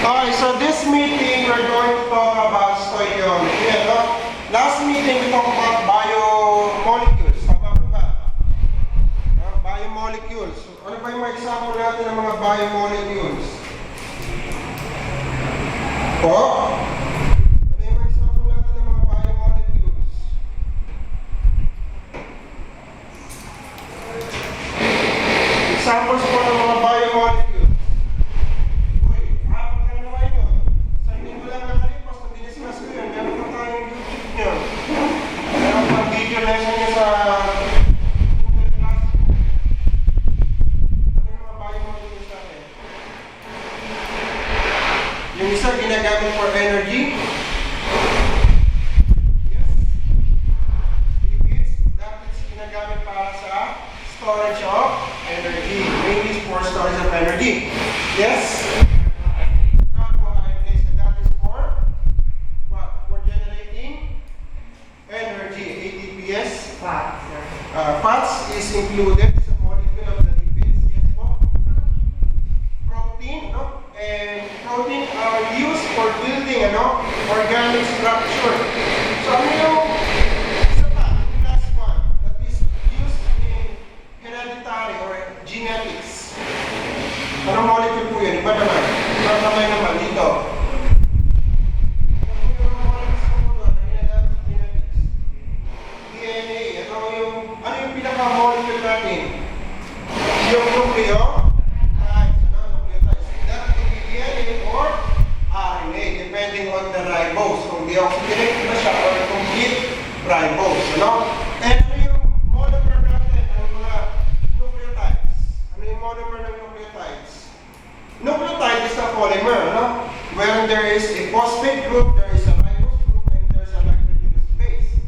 Okay, so this meeting we're going to talk about stoichiometry. Last meeting we talked about biomolecules. Tama ba? Biomolecules. Ano ba yung mga example natin ng mga biomolecules? Po? Ano yung mga example natin ng mga biomolecules? Examples po ng mga biomolecules. Yung isa ginagamit for energy. Yes. Lipids, dapat ginagamit para sa storage of energy. Mainly for storage of energy. Yes. Carbohydrates, and that is for what? For generating energy. ATPs. Fats. Fats is included. It's a molecule of the lipids. Yes po. Protein, no? And protein are used for building organic structure. So ano yung isa pa, yung last one that is used in hereditary or genetics. Anong molecule po yun? Iba naman. Ibang kamay naman dito. Ano yung mga molecules po doon na ginagamit sa genetics? DNA. Ano yung pinaka-molecule natin? Yung nucleo. Or RNA, depending on the ribose. Kung deoxygenated na siya or complete ribose. And ano yung monomer natin ng mga nucleotides? Ano yung monomer ng nucleotides? Nucleotide is a polymer, When there is a phosphate group, there is a ribose group, and there's a nitrogenous base.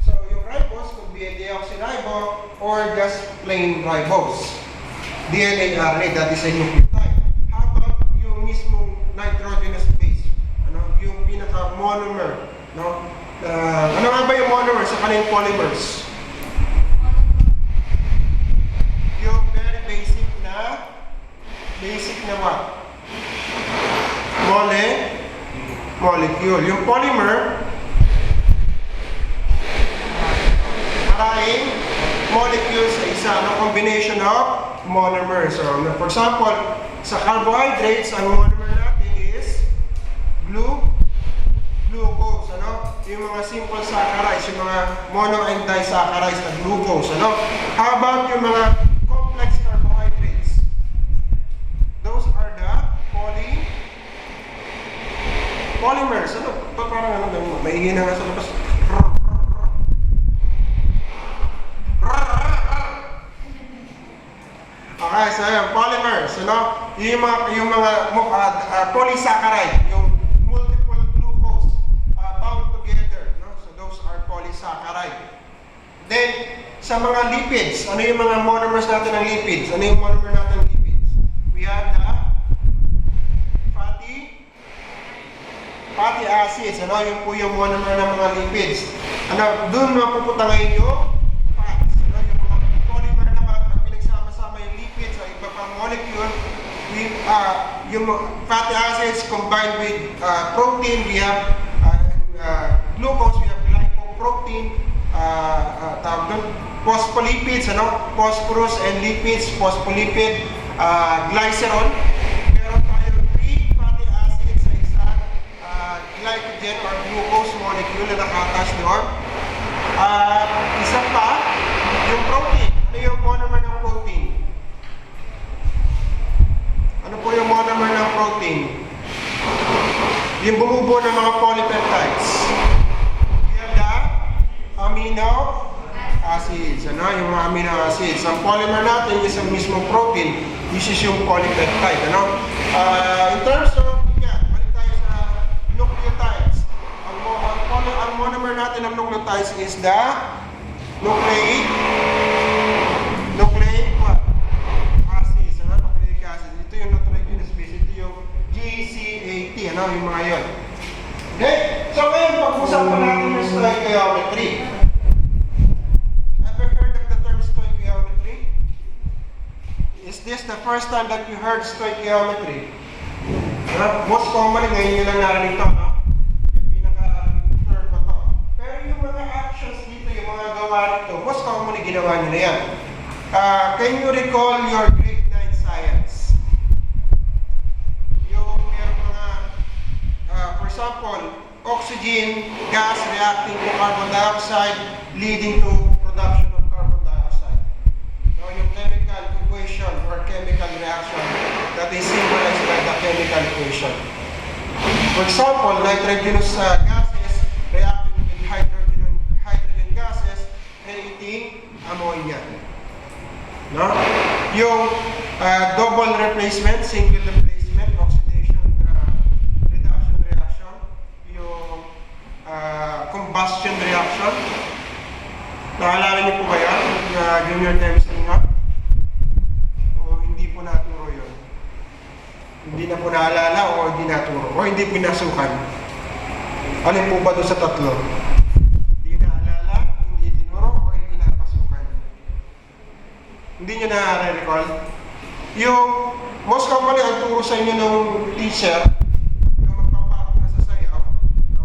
So yung ribose could be a deoxyribo or just plain ribose. DNA, RNA, that is a nucleotide. Nitrogenous base, yung pinaka-monomer, ano nga ba yung monomer sa kanilang polymers? Yung very basic na what? Molecule. Yung polymer, maraming molecules sa isa, combination of monomers. So, for example, sa carbohydrates, ang monomer glucose, yung mga simple saccharides, yung mga mono and disaccharides na glucose, How about yung mga complex carbohydrates? Those are the polymers, parang maingin na nga sa labas. Okay, so yung polymers, yung mga polysaccharide, yung multiple glucose bound together, So those are polysaccharide. Then, sa mga lipids, ano yung mga monomers natin ng lipids? Ano yung monomer natin ng lipids? We have the fatty acids, yung po yung monomer ng mga lipids. Doon mapupunta ngayon yung molecule, yung fatty acids combined with protein, we have glucose, we have glycoprotein, phospholipids, phosphorus and lipids, phospholipid, glycerol. Meron tayo 3 fatty acids sa isang glycogen or glucose molecule na naka-attach doon. Isa pa, yung protein. Ano yung monomer ng protein? Ano po yung monomer ng protein? Yung bumubuo ng mga polypeptides. We have the amino acids. Yung mga amino acids. Ang polymer natin is ang mismong protein. This is yung polypeptide. In terms of, balik tayo sa nucleotides. Ang monomer natin ng nucleotides is the nucleic yung mga yun. Okay? So ngayon, pag-usapan natin yung stoichiometry. Ever heard of the term stoichiometry? Is this the first time that you heard stoichiometry? Most commonly, ngayon nyo lang narinig ito, no? Yung pinaka-term ko to. Pero yung mga actions dito, yung mga gawa nito, most commonly ginawa nyo na yan. Can you recall your grade 9 science? Yung meron mga, for example, oxygen gas reacting to carbon dioxide leading to production of carbon dioxide. No, yung chemical equation or chemical reaction that is symbolized by the chemical equation. For example, nitrogenous gases reacting with hydrogen gases creating ammonia. No? Yung double replacement, single replacement, oxidation reduction reaction, yung combustion reaction. Naalala niyo po ba yan? Junior chemistry nga? O hindi po naturo yun? Hindi na po naalala o hindi naturo? O hindi pinasukan? Alin po ba doon sa tatlo? Hindi naalala, hindi tinuro, o hindi napasukan? Hindi nyo na-recall? Yung most commonly ang turo sa inyo ng teacher, yung magpapatok na sa sayaw, no?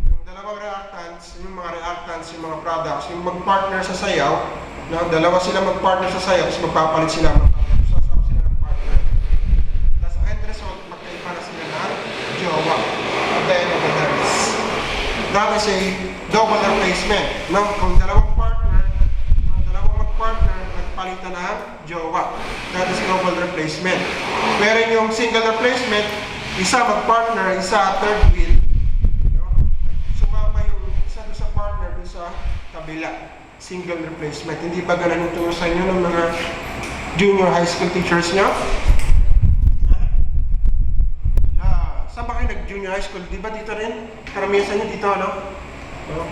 Yung dalawang reactants, yung mga reactants, yung mga products, yung mag-partner sa sayaw, no? Dalawa sila mag-partner sa sayaw, tapos magpapalit sila, magsasawap sila ng partner. Tapos ang end result, magkaiba na sila ng jowa. At the end of the dance. That is a double replacement. No? Kung dalawang mag-partner, nagpalitan ng jowa. That is double replacement. Pero yung single replacement, isa mag-partner, isa third wheel. No? Sumama yung isa doon sa partner, doon sa kabila. Single replacement. Hindi ba ganun yung turo sa inyo ng mga junior high school teachers nyo? Saan ba kayo nag-junior high school? Di ba dito rin? Karamihan sa inyo dito, no? No?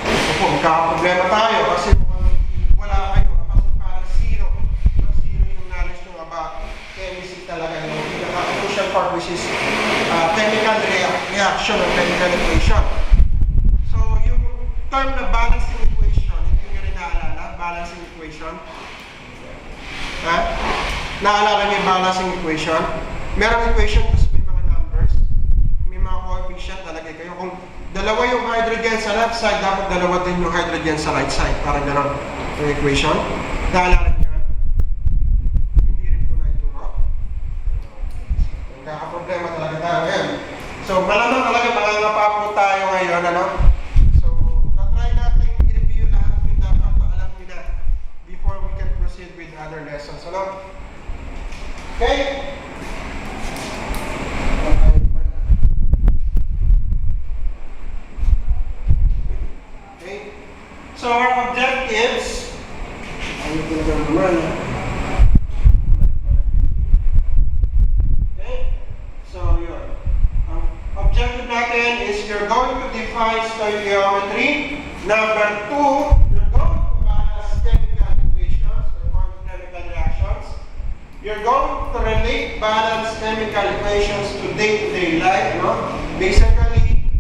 Opo, magkakaproblema tayo kasi wala kayo. Kasi parang zero. No? Zero yung knowledge nyo about chemistry talaga. Yung pinaka-crucial part which is chemical reaction or chemical equation. So, yung term na balancing equation, hindi nyo rin naalala? Balancing equation? Ha? Naalala niyo yung balancing equation? Merong equation tapos may mga numbers, may mga coefficient, nalagay kayo. Kung dalawa yung hydrogen sa left side, dapat dalawa din yung hydrogen sa right side. Parang gano'n yung equation. Naalala niyo? Hindi rin po na ituro. Nagkakaproblema talaga tayo ngayon. So, malamang talaga makangapa po tayo ngayon, ano? So, tatry natin i-review lahat yung dapat na alam nyo na before we can proceed with other lessons. Ano? Okay? Okay? So, our objectives, okay? So, yun. Ang objective natin is you're going to define stoichiometry. Number 2, you're going to balance chemical equations or chemical reactions. You're going to relate balanced chemical equations to day-to-day life, no? Basically,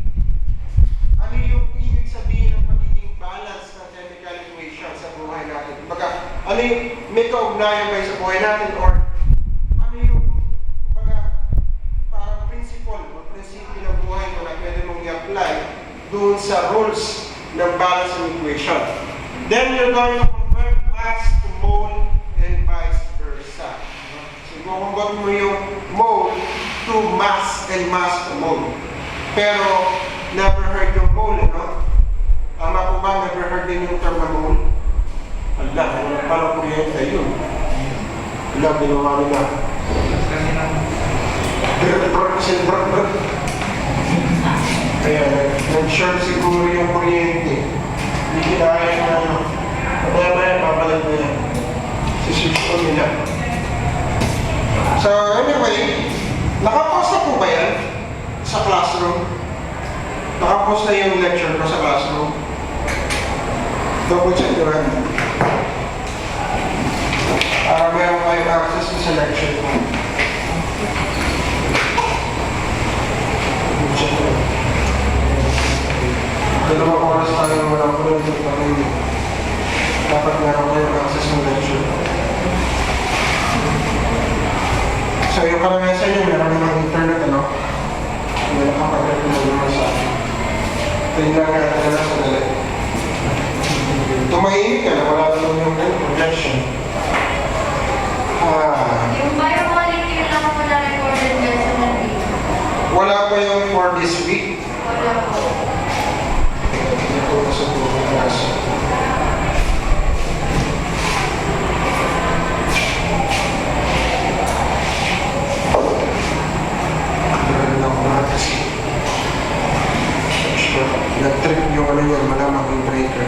ano yung ibig sabihin ng pagiging balance ng chemical equation sa buhay natin? Kumbaga, ano yung may kaugnayan ba sa buhay natin or ano yung, kumbaga, parang principle o prinsipyo ng buhay mo na pwede mong i-apply doon sa rules ng balancing equation. Then you're going to convert mass to mole and vice versa. So, kukonvert mo yung mole to mass and mass to mole. Pero, never heard yung mole, no? Tama po ba? Never heard din yung term na mole? Ala, wala pala kuryente yun. Wala, ginawa nila. Kaya, nag-short siguro yung kuryente. Hindi kinaya na ano. Maya-maya, babalik na yan. Si-switch on nila. So, anyway, nakapost na po ba yan sa classroom? Nakapost na yung lecture ko sa classroom. Double check nyo rin. Para meron kayong access sa lecture ko. Double check nyo. Dalawang oras tayo walang kulong yung pamilya. Dapat meron kayong access sa lecture. So yung karamihan sa inyo, meron ng internet Tingnan natin na lang sandali. Tumahimik ka na, wala naman yung projection. Yung biomolecule lang po na recorded dyan sa nandito. Wala pa yung for this week. Wala po. Hindi ko sa buong kaso. Nag-trip yung ano yun, malamang yung breaker.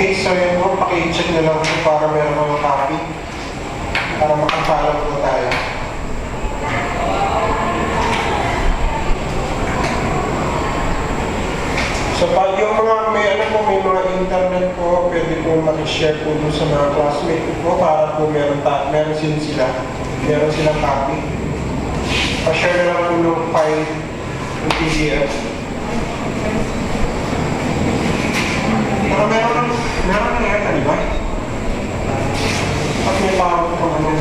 Okay, so yun po, paki-check na lang po para meron kang copy. Para makafollow po tayo. So pag yung mga may mga internet po, pwede po makishare po dun sa mga classmate po para po meron silang copy. Pa-share na lang po ng file ng PDF. Pero meron na yata, di ba? At may parang ito ano.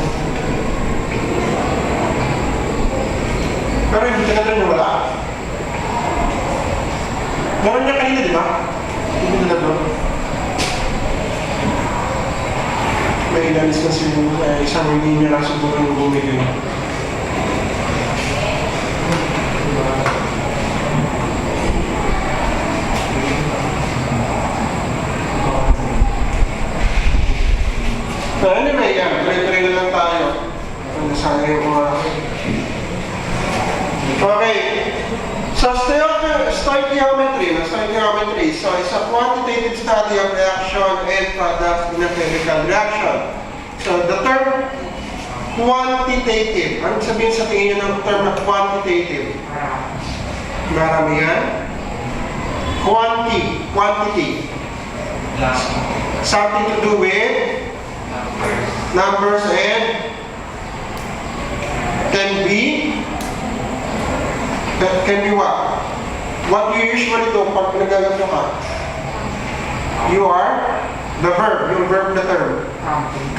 Pero hindi ka na wala. Meron niya kanina, di ba? Hindi nila doon. May inalis kasi isang linya lang siguro yung bumigay. Anyway, yan. Tuloy-tuloy na lang tayo. Nasana yung mga... Okay. So, stoichiometry. So, it's a quantitative study of reaction and products in a chemical reaction. So, the term quantitative. Anong sabihin sa tingin nyo ng term na quantitative? Marami yan. Quantity. Something to do with numbers and can be what? What you usually do pag nagaganto ka? You are the verb, yung verb na term.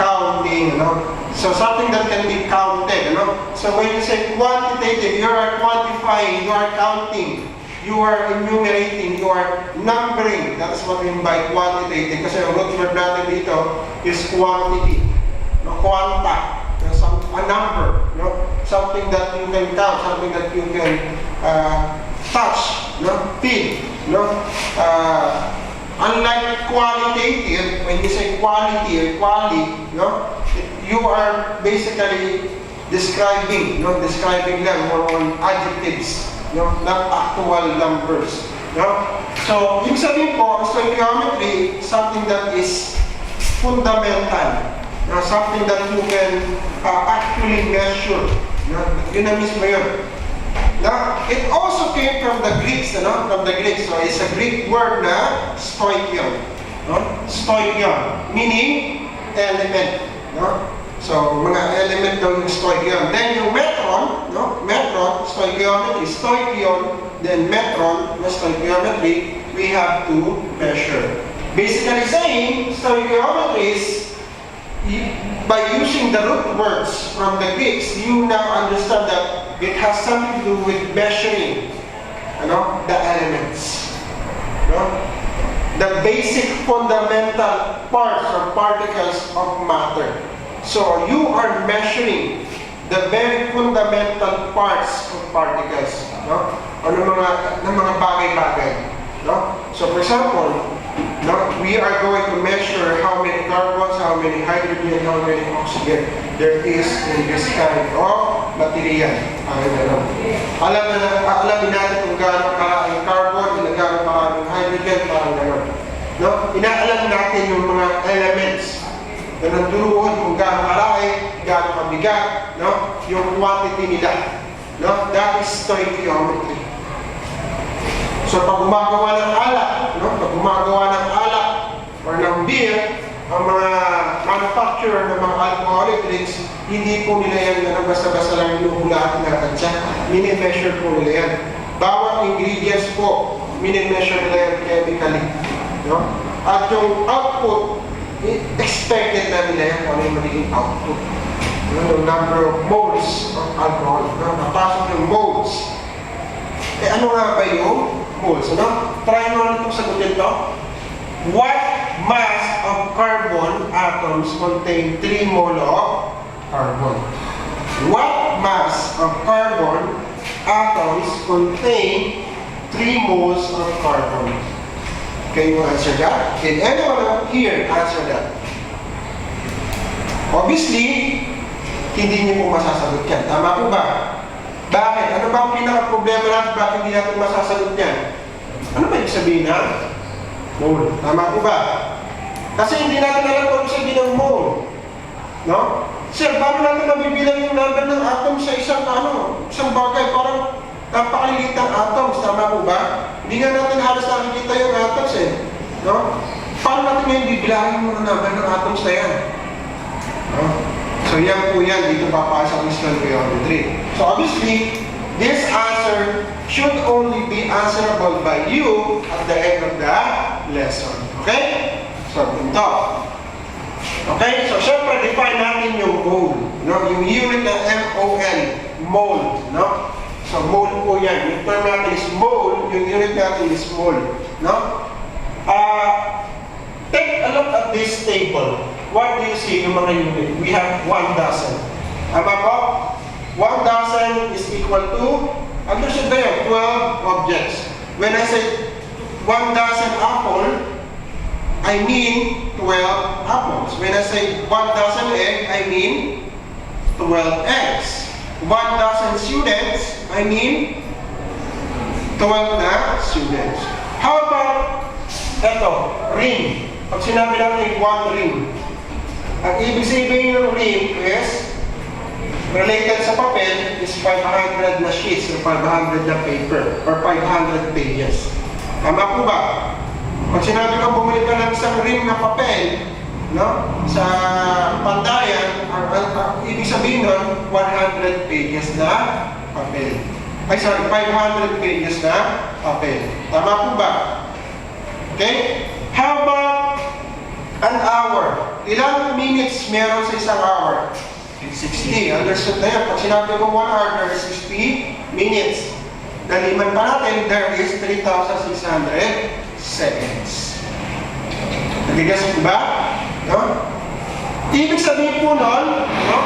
Counting, no? So something that can be counted, no? So when you say quantitative, you are quantifying, you are counting, you are enumerating, you are numbering. That is what we mean by quantitative. Kasi ang root word natin dito is quantity. No, quanta, a number, no? Something that you can count, something that you can touch, no? Feel, no? Unlike qualitative, when you say quality or quality, no? You are basically describing, no? Describing them more on adjectives, no? Not actual numbers, no? So, yung sabihin po, stoichiometry, something that is fundamental. Something that you can actually measure. Yun na mismo yun. It also came from the Greeks, From the Greeks. So it's a Greek word na stoichion. Stoichion, meaning element. So mga element daw yung stoichion. Then yung metron, Metron, stoichiometry, stoichion, then metron, stoichiometry, we have to measure. Basically saying, stoichiometry is by using the root words from the Greeks, you now understand that it has something to do with measuring, the elements, the basic fundamental parts or particles of matter. So you are measuring the very fundamental parts of particles, ng mga bagay-bagay, So for example, we are going to measure how many carbons, how many hydrogen, how many oxygen there is in this kind of material. Alamin natin kung gaano karaming carbon, gaano karaming hydrogen, parang gano'n. Inaalam natin yung mga elements na nanduruan kung gaano karami, gaano kabigat, yung quantity nila. That is stoichiometry. So pag gumagawa ng alak, or ng beer, ang mga manufacturer ng mga alcoholic drinks, hindi po nila yan basta-basta lang inuhulatin na tansya. Mini-measure po nila yan. Bawat ingredients po, mini-measure nila yan chemically. At yung output, expected na nila yan kung ano yung magiging output. Yung number of moles of alcohol. Napasok yung moles. Ano nga ba yung moles? Try mo na itong sagutin to. What mass of carbon atoms contain 3 mole of carbon? What mass of carbon atoms contain 3 moles of carbon? Can you answer that? Can anyone here answer that? Obviously, hindi niyo po masasagot yan. Tama po ba? Bakit? Ano ba ang pinaka-problema natin? Bakit hindi natin masasagot yan? Ano ba yung sabihin na? Mole. Tama po ba? Kasi hindi natin alam kung ano sabihin ng mole. Sir, paano natin mabibilang yung number ng atom sa isang bagay? Parang napakaliit ng atoms. Tama po ba? Hindi nga natin halos nakikita yung atoms Paano natin ngayon bibilangin yung mga number ng atoms na yan? So yan po yan, dito papasok ang stoichiometry. So obviously, this answer should only be answerable by you at the end of the lesson. Okay? So, ito. Okay? So, syempre, define natin yung mole. Yung unit na M-O-L, mole. So, mole po yan. Yung term natin is mole, yung unit natin is mole. Take a look at at this table, what do you see yung mga unit? We have 1 dozen. Tama po? 1 dozen is equal to, understood ba yun? 12 objects. When I say 1 dozen apple, I mean 12 apples. When I say 1 dozen egg, I mean 12 eggs. 1 dozen students, I mean 12 na students. How about ito, ring? Pag sinabi natin 1 ring, ang ibig sabihin ng ring is related sa papel is 500 na sheets or 500 na paper or 500 pages. Tama po ba? Pag sinabi ko bumili ka ng isang ring na papel, no, sa pantayan, ang ibig sabihin nun, 100 pages na papel. Ay, sorry, 500 pages na papel. Tama po ba? Okay? How about an hour? Ilang minutes meron sa isang hour? 60. Understood na yan. Pag sinabi ko 1 hour, there is 60 minutes. Daliman pa natin, there is 3,600 seconds. Nagigas po ba? No? Ibig sabihin po nun, no?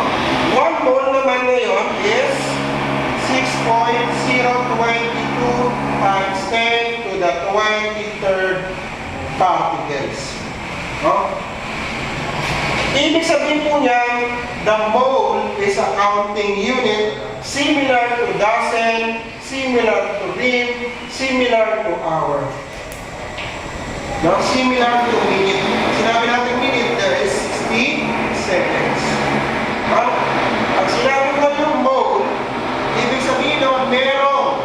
1 mole naman ngayon is 6.022 times 10 to the 23rd particles. No? Ibig sabihin po niyan, the mole is a counting unit similar to dozen, similar to ring, similar to hour. No? Similar to minute. Sinabi natin minute, there is 60 seconds. No? Pag sinabi ko yung mole, ibig sabihin nun, merong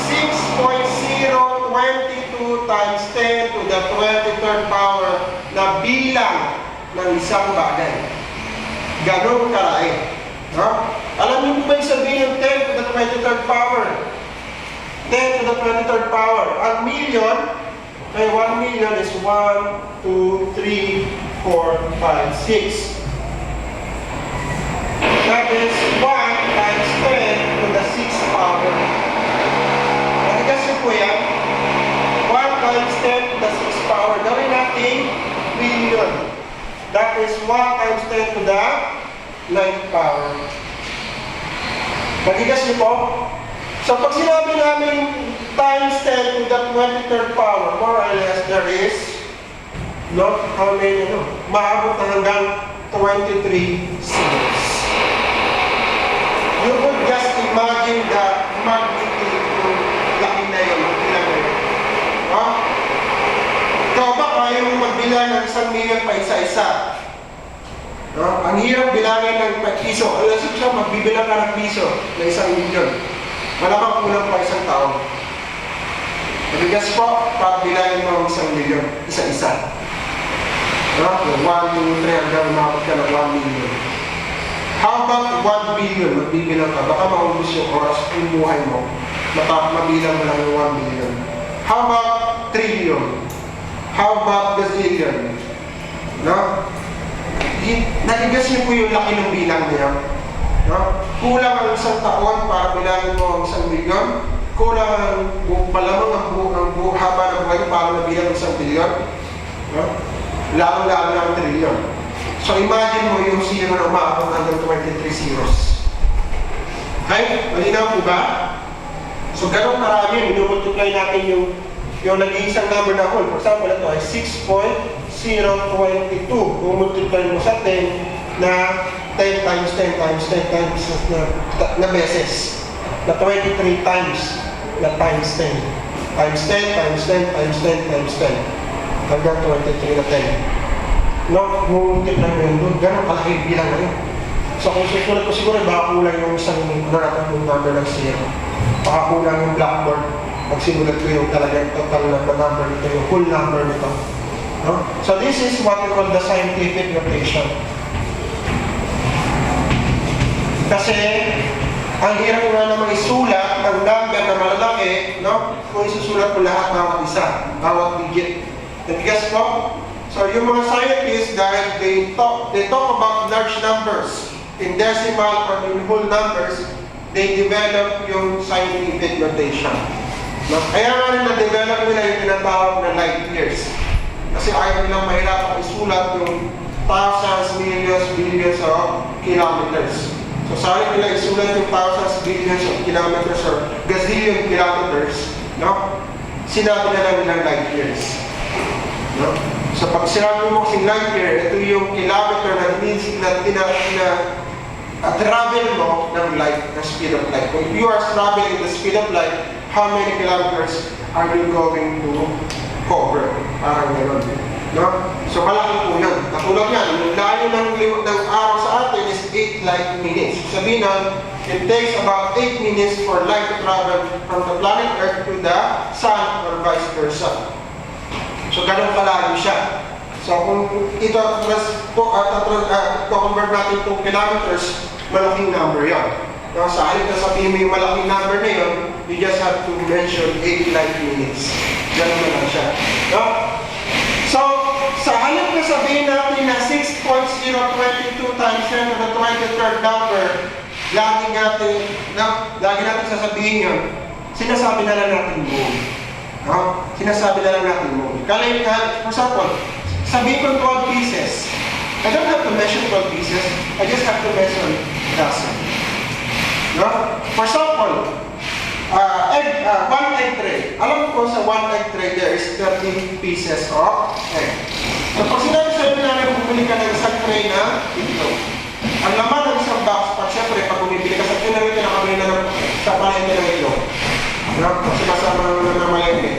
6.022 times 10 to the 23rd power na bilang ng isang bagay. Ganun karami. No? Alam niyo po ba yung sabihin ng 10 to the 23rd power? 10 to the 23rd power. Ang million, ay 1 million is 1, 2, 3, 4, 5, 6. That is 1 times 10 to the 6th power. Nakigas niyo po yan? 1 times 10 to the 6th power. Gawin natin billion. That is 1 times 10 to the 9th power. Nakigas niyo po? So pag sinabi namin times 10 to the 23rd power, more or less there is, no, how many, no? Maabot na hanggang 23 zeros. You could just imagine the magnitude ng laki na yun, ilan na yun. No? Ikaw ba kaya mo magbilang ng 1 million pa isa-isa? No? Ang hirap bilangin ng piso. Alam siya, magbibilang ka ng piso na 1 million. Malamang kulang pa isang taon. Nabigas po, para bilangin mo ang 1 million, isa-isa. No? 1, 2, 3, hanggang umabot ka ng 1 million. How about 1 billion? Magbibilang ka. Baka maubos yung oras yung buhay mo. Mabilang mo lang yung 1 billion. How about trillion? How about gazillion? No? Nagigas niyo po yung laki ng bilang niya. No? Kulang ang 1 taon para bilangin mo ang 1 milyon. Kulang ang malamang ang haba ng buhay para mabilang ang 1 billion. No? Lalo-lalo na ang trillion. So imagine mo yung zero na umaabot hanggang 23 zeros. Okay? Malinaw po ba? So ganun marami, minumultiply natin yung nag-iisang number na whole. For example, ito ay 6.022. Kung multiply mo sa 10 na 10 times 10 times 10 times na beses. Na 23 times na times 10. Times 10 times 10 times 10 times 10. Hanggang 23 na 10. No, multiply mo yun doon. Ganun kalaki bilang na yun. So kung susulat ko siguro, baka kulang yung isang yung number ng zero. Baka kulang yung blackboard. Pag sinulat ko yung talagang total na number nito, yung whole number nito. No? So this is what we call the scientific notation. Kasi, ang hirap nga naman isulat ng number na malalaki, no? Kung isusulat ko lahat bawat isa, bawat digit. Natigas po? So yung mga scientists, dahil they talk about large numbers in decimal or in whole numbers, they develop yung scientific notation. No? Kaya nga rin na-develop nila yung tinatawag na light years. Kasi ayaw nilang mahirapang isulat yung thousands, millions, billions of kilometers. So sa ayaw nila isulat yung thousands, billions of kilometers or gazillion kilometers, no? Sinabi na lang nilang light years. No? So pag sinabi mo kasing light year, ito yung kilometer na travel mo ng light, the speed of light. If you are traveling the speed of light, how many kilometers are you going to cover? Parang gano'n. No? So malaki po yun. Katulad yan, yung layo ng araw sa atin is 8 light minutes. Sabihin na, it takes about 8 minutes for light to travel from the planet Earth to the Sun or vice versa. So ganun kalayo siya. So kung ito convert natin itong kilometers, malaking number yan. No, sa halip na sabihin mo yung malaking number na yun, you just have to mention 8 light minutes. Ganun na lang siya. No? So, sa halip na sabihin natin na 6.022 times 10 to the 23rd number, lagi natin sasabihin yun, sinasabi na lang natin mole. No? Sinasabi na lang natin mole. For example, sabihin ko 12 pieces. I don't have to mention 12 pieces. I just have to mention dozen. No? For example, one egg tray. Alam ko sa one egg tray there is 13 pieces of egg. So pag sinabi sa inyo namin bumili ka ng isang tray na itlog, ang laman ng isang box, pag siyempre pag bumibili ka sa tinawin ka nakabili na sa palengke ng itlog. No? Kasi masama naman na malengke.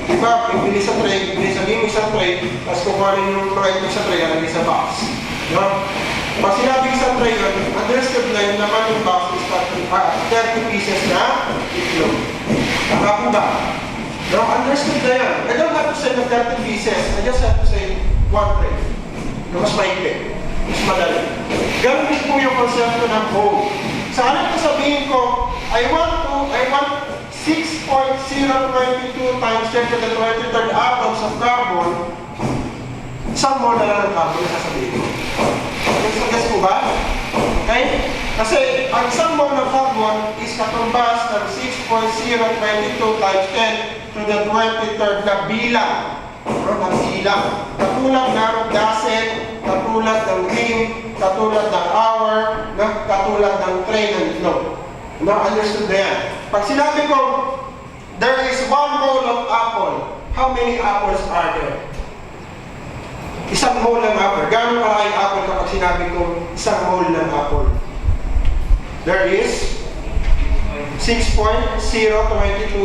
Diba, bibili sa tray, bibili sa game isang tray, tapos kukuhanin yung mga itlog sa tray, alagay sa box. No? Pag sinabi sa tray yun, understood na yung naman yung box is 30 pieces na itlog. Tama po ba? No, understood na yan. I don't have to say na 30 pieces. I just have to say one tray. No, mas maikli. Mas madali. Ganun din po yung konsepto ng whole. Sa halip na sabihin ko, I want 6.022 times 10 to the 23rd atoms of carbon, isang mole na lang ng carbon na sasabihin ko. Guess po ba? Okay? Kasi ang isang mole ng carbon is katumbas ng 6.022 times 10 to the 23rd na bilang. Ng bilang. Katulad ng dozen, katulad ng ring, katulad ng hour, katulad ng tray ng itlog. Understood na yan. Pag sinabi ko, there is one mole of apple, how many apples are there? Isang mole ng apple. Gano'ng karaming apple kapag sinabi ko isang mole ng apple? There is 6.022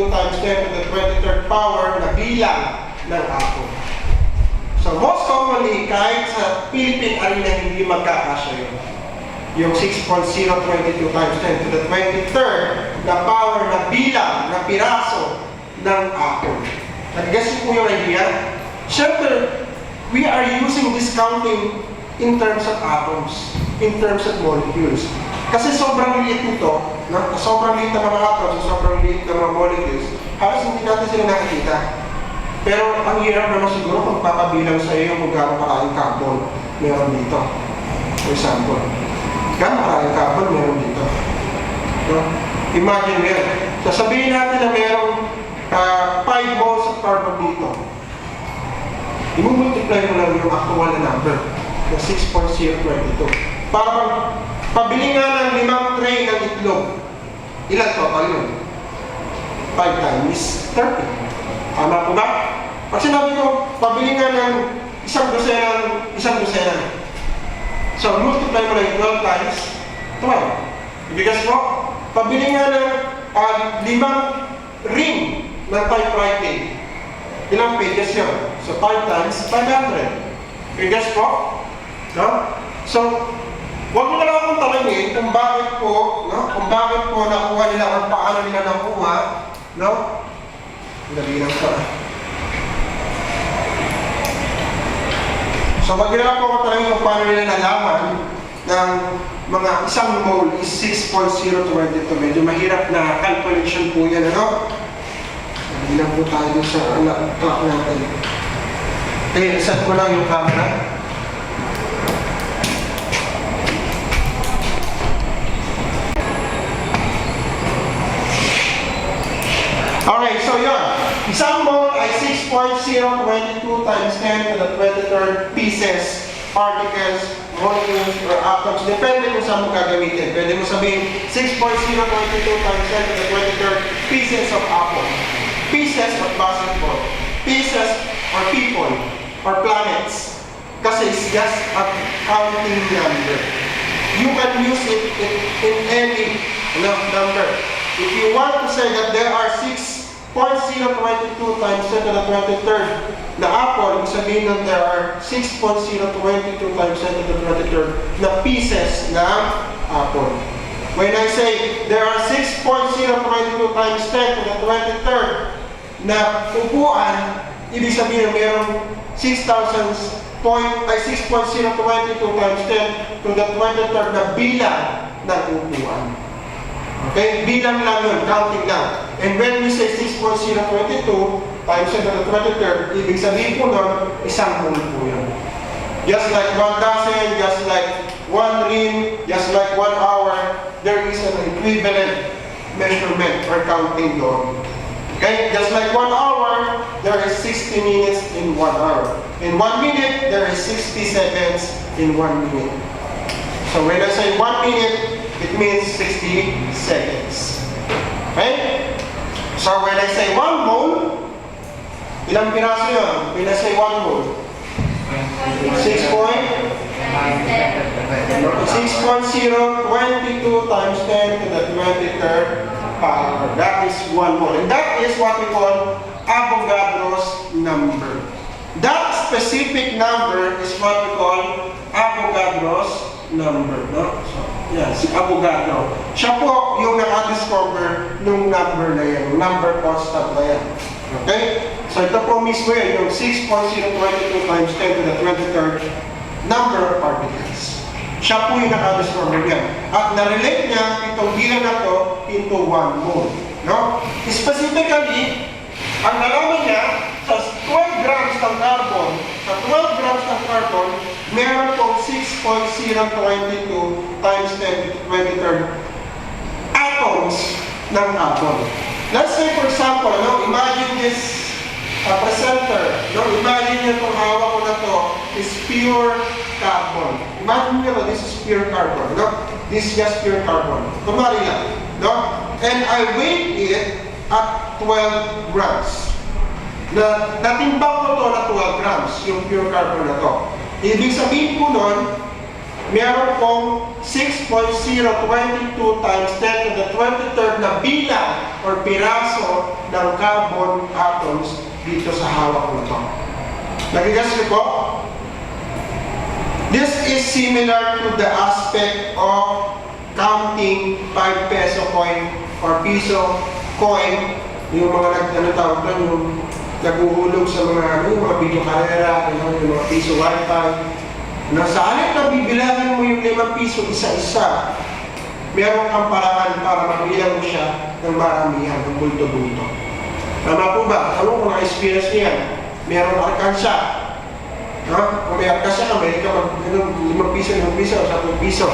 times 10 to the 23rd power na bilang ng apple. So most commonly, kahit sa Philippine arena hindi magkakasya yun. Yung 6.022 times 10 to the 23rd na power na bilang, na piraso ng apple. Nag-guess po yung idea? Siyempre, we are using this counting in terms of atoms, in terms of molecules. Kasi sobrang liit nito, sobrang liit ng mga atoms, sobrang liit ng mga molecules, halos hindi natin sila nakikita. Pero ang hirap naman siguro kung papabilang sa iyo kung gano'ng maraming carbon meron dito. For example, gano'ng maraming carbon meron dito. No? Imagine mo yan. Sasabihin natin na merong 5 moles of carbon dito. I-multiply mo lang yung actual na number na 6.022. Para pabili nga ng 5 tray ng itlog, ilan total yun? 5 times 30. Tama po ba? Pag sinabi ko, pabili nga ng isang dosena. So, multiply mo lang 12 times 12. Ibigas po, pabili nga ng 5 ring ng typewriting. Ilang pages yun? So, 5 times 500. Ibigas po? No? So, huwag mo na lang akong talangin kung bakit po, nakuha nila o paano nila nakuha, no? Dali lang pa. So, wag nyo na lang po ako talangin kung paano nila nalaman ng mga isang mole is 6.022. Medyo mahirap na calculation po yan, ano? Dali lang po tayo sa clock natin. Okay, set ko lang yung camera. Okay, so yun. Isang mole ay 6.022 times 10 to the 23rd pieces, particles, molecules, or atoms. Depende kung saan mo gagamitin. Pwede mo sabihin 6.022 times 10 to the 23rd pieces of apple. Pieces of basketball. Pieces or people or planets. Kasi it's just a counting number. You can use it in any number. If you want to say that there are 6.022 times 10 to the 23rd na apple, ibig sabihin na there are 6.022 times 10 to the 23rd na pieces ng apple. When I say there are 6.022 times 10 to the 23rd na upuan, ibig sabihin na mayroong 6.022 times 10 to the 23rd na bilang ng upuan. Okay? Bilang lang yun, counting lang. And when we say 6.022 times 10 to the 23rd, ibig sabihin po nun, isang mole po yun. Just like 1 dozen, just like 1 ring, just like 1 hour, there is an equivalent measurement or counting doon. Okay? Just like 1 hour, there is 60 minutes in 1 hour. In 1 minute, there is 60 seconds in 1 minute. So when I say 1 minute, it means 60 seconds. Okay? So when I say 1 mole, ilang piraso yun? When I say 1 mole? 6.022 times 10 to the 23rd power. That is 1 mole. And that is what we call Avogadro's number. That specific number is what we call Avogadro's number. No? So, yeah, si Avogadro. Siya po yung naka-discover nung number na yan, number constant na yan. Okay? So ito po mismo yan, yung 6.022 times 10 to the 23rd number of particles. Siya po yung naka-discover yan. At na-relate niya itong bilang na to into 1 mole. No? Specifically, ang nalaman niya, sa 12 grams ng carbon, meron pong 6.022 times 10 to the 23rd atoms ng carbon. Let's say, for example, no, imagine this presenter. No, imagine nyo itong hawak ko na to is pure carbon. Imagine nyo, this is pure carbon. No? This is just pure carbon. Kumari lang. No? And I weigh it at 12 grams. Natimbang ko to na 12 grams, yung pure carbon na to. Ibig sabihin po nun, meron pong 6.022 times 10 to the 23rd na bilang or piraso ng carbon atoms dito sa hawak ko na to. Nagigas niyo po? This is similar to the aspect of counting 5 peso coin or piso coin, yung mga yung naguhulog sa mga video karera, yung mga piso wifi. Nasa halip na bibilangin mo yung 5 piso isa-isa, meron kang paraan para mabilang mo siya ng maramihan, ng bulto-bulto. Tama po ba? Ano kung na-experience niyo yan? Meron arkansya. No? Kung may arkansya ka, may ka 5 piso, 10 piso.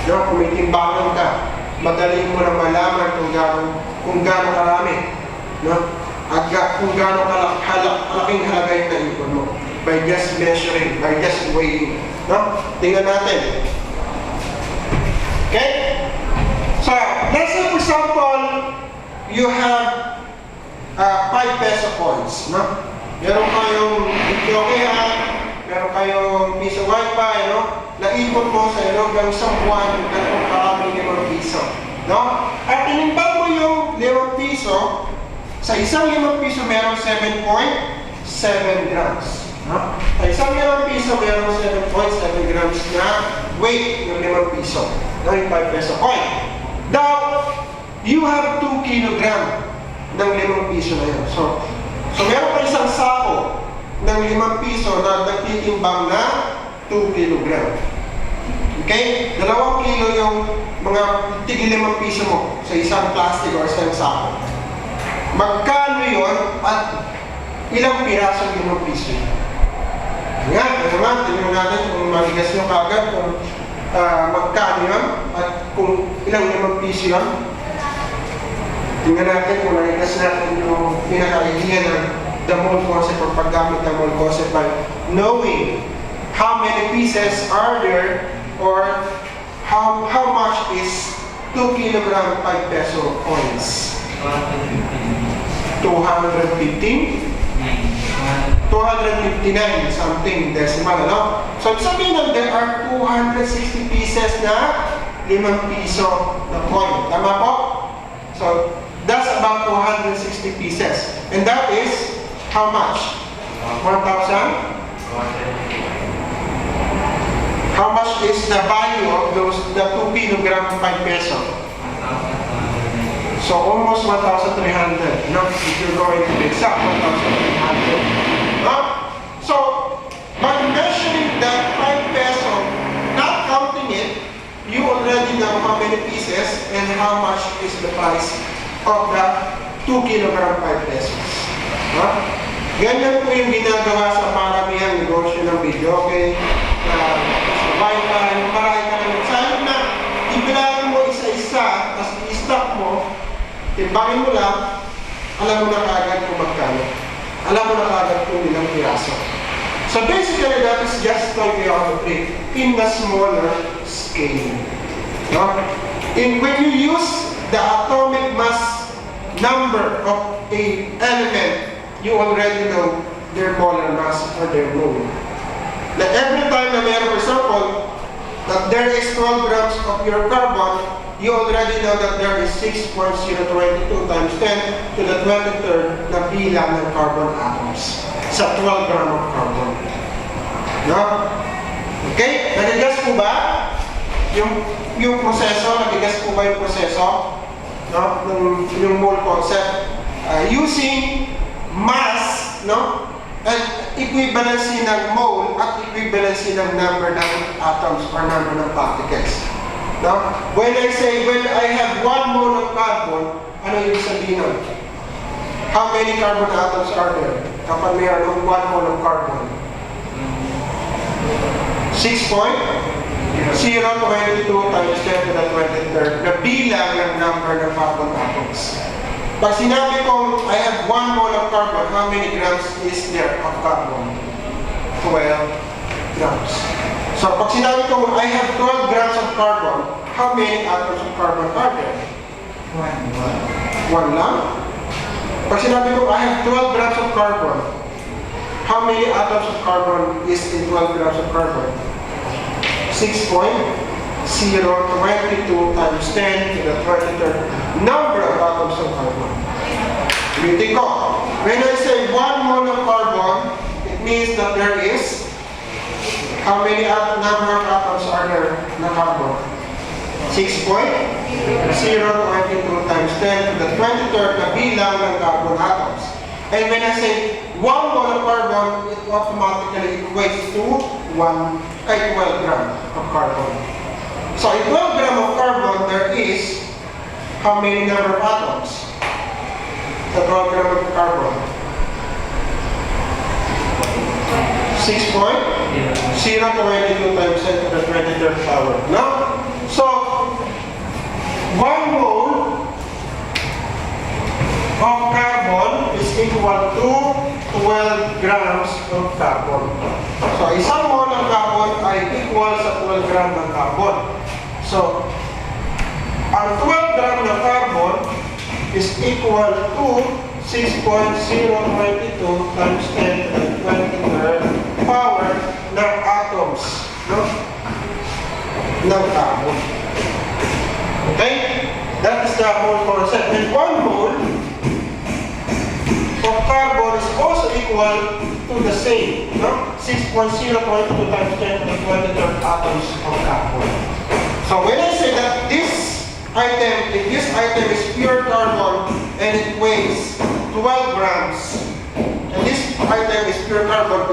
No? Kung may timbangan ka, madali mo na malaman kung gaano karami. No? At kung gaano kalaking halaga yung naipon mo. By just measuring, by just weighing. No? Tingnan natin. Okay? So, let's say for example, you have 5 peso coins. No? Meron kayong Ethiopia, meron kayong piso wifi, no? Naipon mo sa ilog ng isang buwan, ganitong karaming 5 piso. No? At inimbag mo yung 5 piso, sa isang 5 piso meron 7.7 grams. No? Sa isang 5 piso meron 7.7 grams na weight ng 5 piso. No? Yung 5 peso coin. Now, you have 2 kilogram ng 5 piso na yun. So meron ka isang sako ng 5 piso na nagtitimbang na 2 kilogram. Okay? 2 kilo yung mga tigil 5 piso mo sa isang plastic or sa isang sako. Magkano yun at ilang piraso yung 5 piso? Nga, naman, tingnan natin kung magigas nyo kagad kung magkano yun at kung ilang 5 piso yun. tingnan natin kung nakikas natin yung pinaka-idea ng the mole concept or paggamit ng mole concept by knowing how many pieces are there or how much is 2 kilogram 5 peso coins. 215? 259 something decimal, no? So, sabihin nun, there are 260 pieces na 5 piso na coin. Tama po? So, that's about 260 pieces. And that is how much? 1,000? How much is the value of those, the 2 kilogram 5 peso? So almost 1,300. No? If you're going to be exact, 1,300. So, by measuring that 5 peso, not counting it, you already know how many pieces and how much is the price of the 2 kilogram 5 pesos. Ganyan po yung ginagawa sa maramihang negosyo ng video, okay? Sabay ka, marami ka naman. Saan na, ibilangin mo isa-isa, tapos i-stock mo, timbangin mo lang, alam mo na kagad kung magkano. Alam mo na kagad kung ilang piraso. So basically, that is just stoichiometry in the smaller scale. No? When you use the atomic mass number of a element, you already know their molar mass or their mole. Now, every time na meron, for example, that there is 12 grams of your carbon, you already know that there is 6.022 times 10 to the 23rd na bilang ng carbon atoms sa 12 gram of carbon. No? Okay? Nagagas po ba? Yung proseso, nagagas po ba yung proseso? No? Yung mole concept. Using mass, no? And equivalency ng mole at equivalency ng number ng atoms or number ng particles. No? When I say, when I have 1 mole of carbon, ano yung sabihin nun? How many carbon atoms are there? Kapag mayroon ng 1 mole of carbon? 6.022 times 10 to the 23rd na bilang ng number ng carbon atoms. Pag sinabi kong I have 1 mole of carbon, how many grams is there of carbon? 12 grams. So pag sinabi kong I have 12 grams of carbon, how many atoms of carbon are there? 1 lang? Pag sinabi kong I have 12 grams of carbon, how many atoms of carbon is in 12 grams of carbon? 6.022 times 10 to the 23rd number of atoms of carbon. Ulitin ko. When I say 1 mole of carbon, it means that there is how many number of atoms are there na carbon? 6.022 times 10 to the 23rd na bilang ng carbon atoms. And when I say 1 mole of carbon, it automatically equates to 12 grams of carbon. So in 12 grams of carbon, there is how many number of atoms? The 12 grams of carbon. 6.022 times 10 to the 23rd power. No? So, 1 mole of carbon is equal to 12 grams of carbon. So, isang mole ng carbon ay equal sa 12 grams ng carbon. So, ang 12 grams ng carbon is equal to 6.022 times 10 to the 23rd power ng atoms, no? Ng carbon. Okay? That is the whole concept. And 1 mole of carbon is also equal to the same, no? 6.022 times 10 to the 23rd atoms of carbon. So when I say that this item, if this item is pure carbon and it weighs 12 grams, and this item is pure carbon,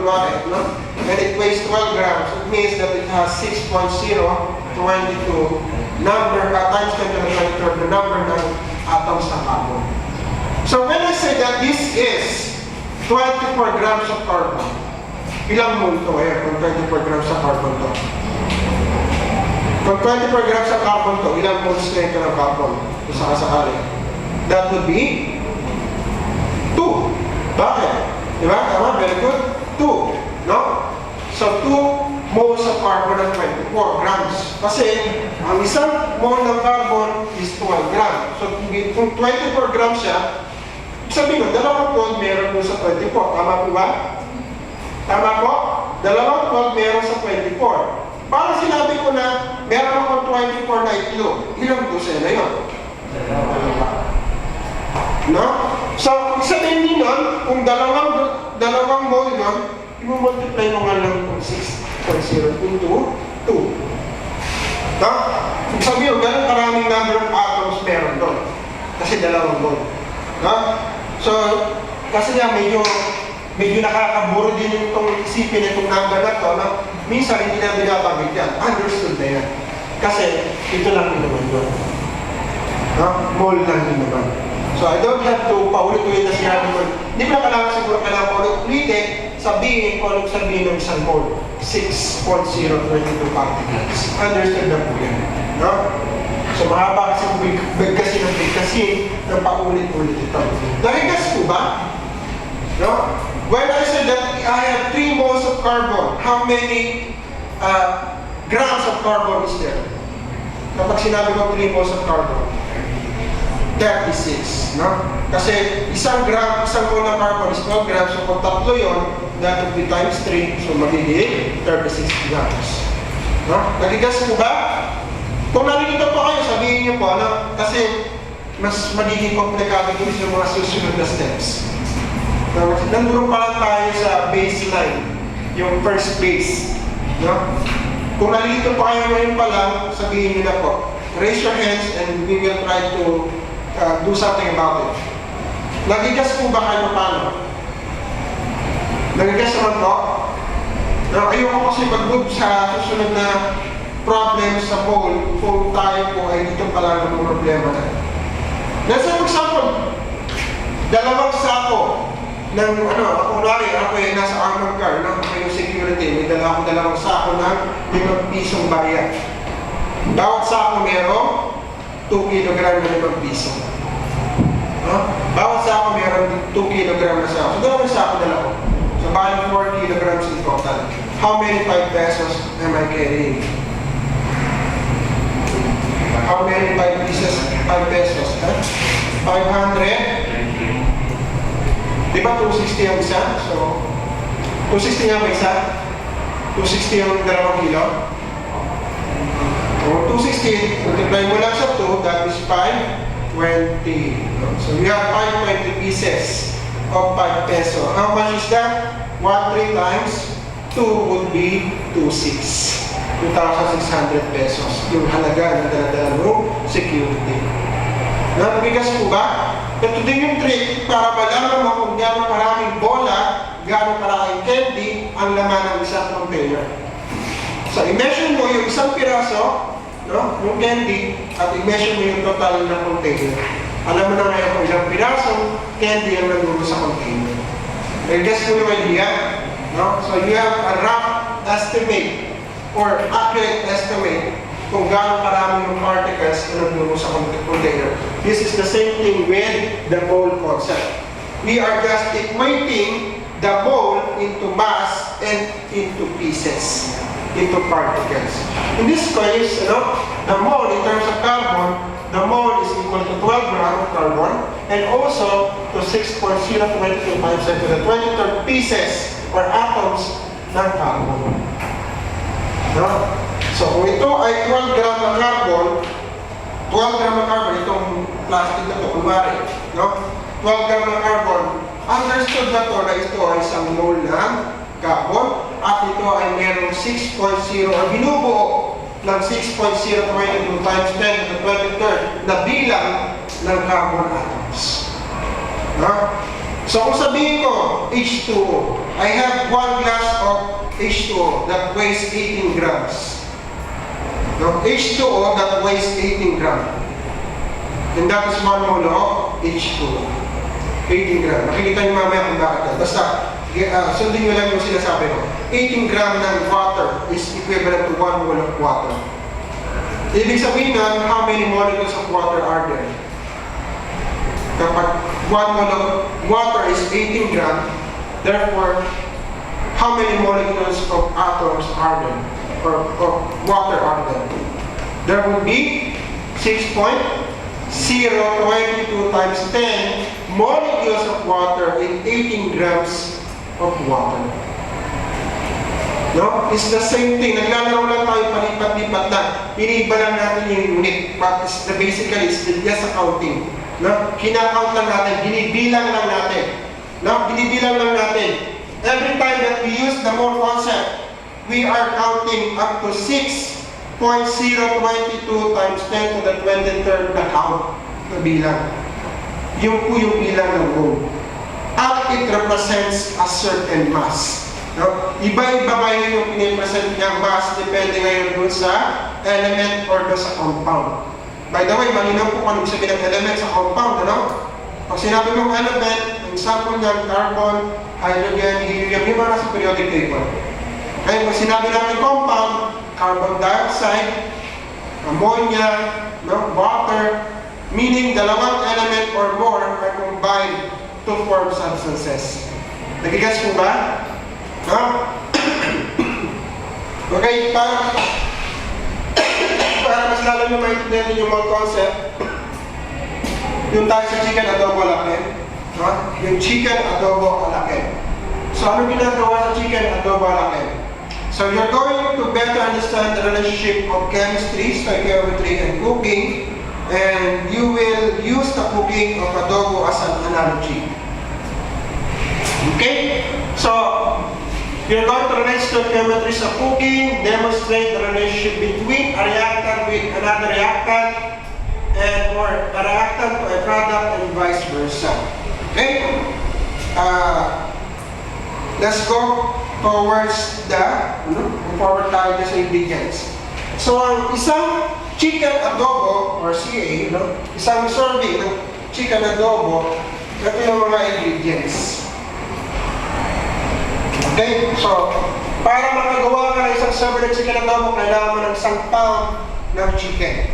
no? And it weighs 12 grams, it means that it has 6.022 number times 10 to the 23rd, the number ng atoms ng carbon. So when I say that this is 24 grams of carbon, ilang mole to kung 24 grams of carbon to? Kung 24 grams of carbon to, ilang moles na ito ng carbon? Kung sakasakali. That would be 2. Bakit? Diba? Tama? Very good. 2. No? So, 2 moles of carbon at 24 grams. Kasi, ang isang mole ng carbon is 12 grams. So, kung 24 grams siya, sabihin mo, dalawang 12 meron po sa 24. Tama po ba? Tama po? Dalawang 12 meron sa 24. Parang sinabi ko na meron akong 24 na itlog. Ilang dosena yun? No? So, sabihin niyo nun, kung dalawang mole yun, i-multiply mo nga lang kung 6.0 into 2. No? Kung sabihin mo, ganun karaming number of atoms meron doon. Kasi dalawang mole. No? So, kasi nga medyo nakakaburo din itong isipin itong number na to, no? Minsan hindi na binabanggit yan. Understood na yan. Kasi ito lang din naman doon. No? Mole lang din naman. So I don't have to paulit-ulit na sinabi ko. Hindi mo na kailangan siguro kailangan paulit-ulitin, sabihin kung anong sabihin ng isang mole. 6.022 particles. Understood na po yan. No? So mahaba kasi bigkasin ng paulit-ulit ito. Nakikas po ba? No? When I said that I have 3 moles of carbon, how many grams of carbon is there? Kapag sinabi ko 3 moles of carbon, 36, no? Kasi isang mole ng carbon is 12 grams, so kung tatlo yun, that would be times 3, so magiging 36 grams. No? Nagigas po ba? Kung nalilito po kayo, sabihin niyo po, ano? Kasi mas magiging komplikado din sa mga susunod na steps. Nandun pa lang tayo sa baseline, yung first base. No? Kung nalilito pa kayo ngayon pa lang, sabihin niyo na po. Raise your hands and we will try to do something about it. Nagigas po ba kayo paano? Nagigas naman po? Ayoko kasi mag-move sa susunod na problem sa mole kung tayo po ay dito pa lang ng problema na. Let's say for example, dalawang sako ng ako ay nasa armored car, ako yung security, may dala ako dalawang sako ng 5 pisong barya. Bawat sako merong 2 kg na 5 piso. No? Bawat sako meron 2 kg na sako. So dalawang sako dala ko. So bali 4 kg in total. How many 5 pesos am I carrying? How many 5 pieces? 5 pesos? 500? Di ba 260 ang isa? So, 260 nga ba isa? 260 ang 2 kilo? So, 260, multiply mo lang sa 2, that is 520. So, we have 520 pieces of 5 peso. How much is that? 1/3 times 2 would be 2,600 pesos. Yung halaga na dala-dala mo, security. Nabigas po ba? Ito din yung trick para malaman mo kung gano'ng karaming bola, gano'ng karaming candy ang laman ng isang container. So, i-measure mo yung isang piraso, no, yung candy, at i-measure mo yung total ng container. Alam mo na ngayon kung ilang pirasong candy ang nagulong sa container. I-guess mo yung idea, no? So, you have a rough estimate or accurate estimate kung gaano karami yung particles na nagulong sa container. This is the same thing with the mole concept. We are just equating the mole into mass and into pieces, into particles. In this case, the mole in terms of carbon, the mole is equal to 12 grams of carbon and also to 6.022 times 10 to the 23rd pieces or atoms ng carbon. No? So, kung ito ay 12 grams ng carbon, 12 grams ng carbon, itong plastic na ito, kunwari, no? 12 grams ng carbon, understood na ito na ito ay isang mole ng carbon at ito ay merong 6.0 or binubuo ng 6.022 times 10 to the 23rd na bilang ng carbon atoms. No? So, kung sabihin ko, H2O, I have 1 glass of H2O that weighs 18 grams. No? H2O that weighs 18 grams. And that is 1 mole of H2O. 18 grams. Makikita niyo mamaya kung bakit yan. Basta, sundin niyo lang yung sinasabi ko. 18 grams ng water is equivalent to 1 mole of water. Ibig sabihin na, how many molecules of water are there? Kapag 1 mole of water is 18 grams, therefore, how many molecules of atoms are there? Or of water are there? There will be 6.022 times 10 molecules of water in 18 grams of water. No? It's the same thing. Naglalaro lang tayo, palipat-lipat lang. Iniiba lang natin yung unit. But basically, it's just accounting. No? Kinakount lang natin. Binibilang lang natin. No? Binibilang lang natin. Every time that we use the mole concept, we are counting up to 6.022 times 10 to the 23rd na count na bilang. Yung po yung bilang ng mole. At it represents a certain mass. No? Iba-iba ngayon yung pinipresent niyang mass depende ngayon dun sa element or dun sa compound. By the way, malinaw po kung ano sabihin ng element sa compound, ano? Pag sinabi mong element, example niyan, carbon, hydrogen, helium, yung mga nasa periodic table. Ngayon, pag sinabi natin compound, carbon dioxide, ammonia, no? Water, meaning dalawang element or more are combined to form substances. Nagigas po ba? No? Okay, para mas lalo nyo maintindihan yung mga concept, yung tayo sa chicken adobo alakin, no? Yung chicken adobo alakin. So, ano ginagawa sa chicken adobo alakin? So, you're going to better understand the relationship of chemistry, stoichiometry, and cooking, and you will use the cooking of adobo as an analogy. Okay? So, you're going to relate stoichiometry sa cooking, demonstrate the relationship between a reactant with another reactant, and or a reactant to a product and vice versa. Okay? Let's go towards forward tayo sa ingredients. So, ang isang chicken adobo, or CA, isang serving ng chicken adobo, ito yung mga ingredients. Okay? So, para makagawa ka ng isang serving ng chicken adobo, kailangan mo ng isang pound ng chicken.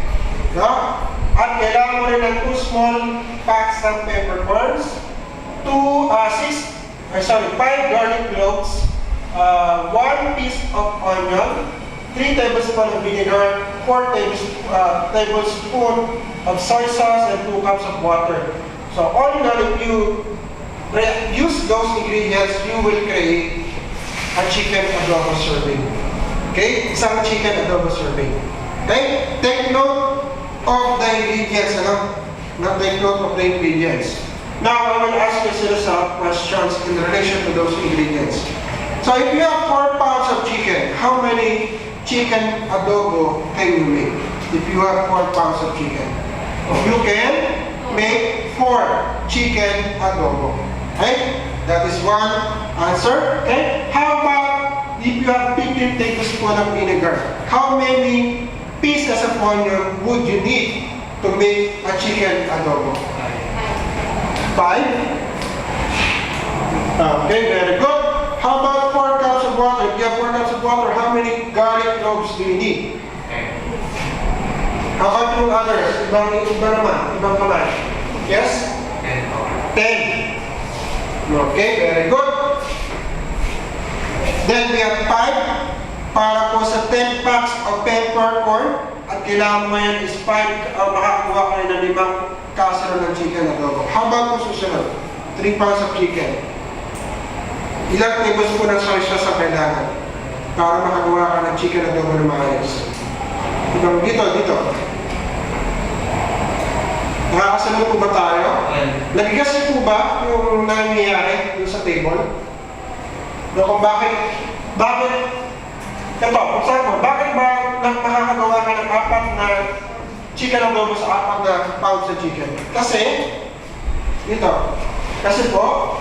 No? At kailangan mo rin ng 2 small packs ng peppercorns, 5 garlic cloves, 1 piece of onion, 3 tablespoons of vinegar, 4 tablespoons of soy sauce, and 2 cups of water. So all in all, if you use those ingredients, you will create a chicken adobo serving. Okay? Isang chicken adobo serving. Okay? Take note of the ingredients, Not take note of the ingredients. Now, I will ask you a series of questions in relation to those ingredients. So, if you have 4 pounds of chicken, how many chicken adobo can you make? If you have 4 pounds of chicken, you can make 4 chicken adobo. Okay? That is one answer. Okay? How about if you have 15 tablespoons of vinegar? How many pieces of onion would you need to make a chicken adobo? 5? Okay, very good. How about 4 cups of water? If you have 4 cups of water, how many garlic cloves do you need? How about yung others? Ibang kamay. Yes? 10. Okay, very good. Then we have 5 para po sa 10 packs of peppercorn. At kailangan mo yan is 5, makakuha kayo ng 5 casserole ng chicken adobo. How about po susunod? 3 pounds of chicken. Ilang tablespoon ng soy sauce ang kailangan para makagawa ka ng chicken adobo na maayos. Dito. Nakakasunod po ba tayo? Nagigas niyo po ba yung nangyayari yung sa table? Kung bakit, ito, for example, bakit ba makakagawa ka ng 4 na chicken adobo sa 4 na pounds sa chicken? Kasi po,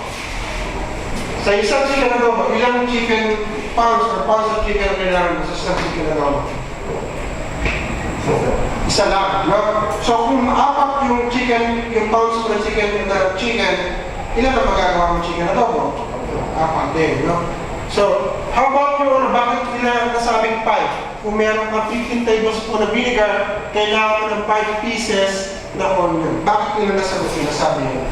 sa isang chicken adobo, ilang chicken pounds or pounds of chicken ang kailangan mo sa isang chicken adobo? Isa lang, no? So kung 4 yung pounds ng chicken, ilan na magagawa mo chicken adobo? 4 din, no? So, how about yung bakit nila nasabing 5? Kung meron kang 15 tablespoons na vinegar, kailangan mo ng 5 pieces na onion. Bakit nila nasabi yun?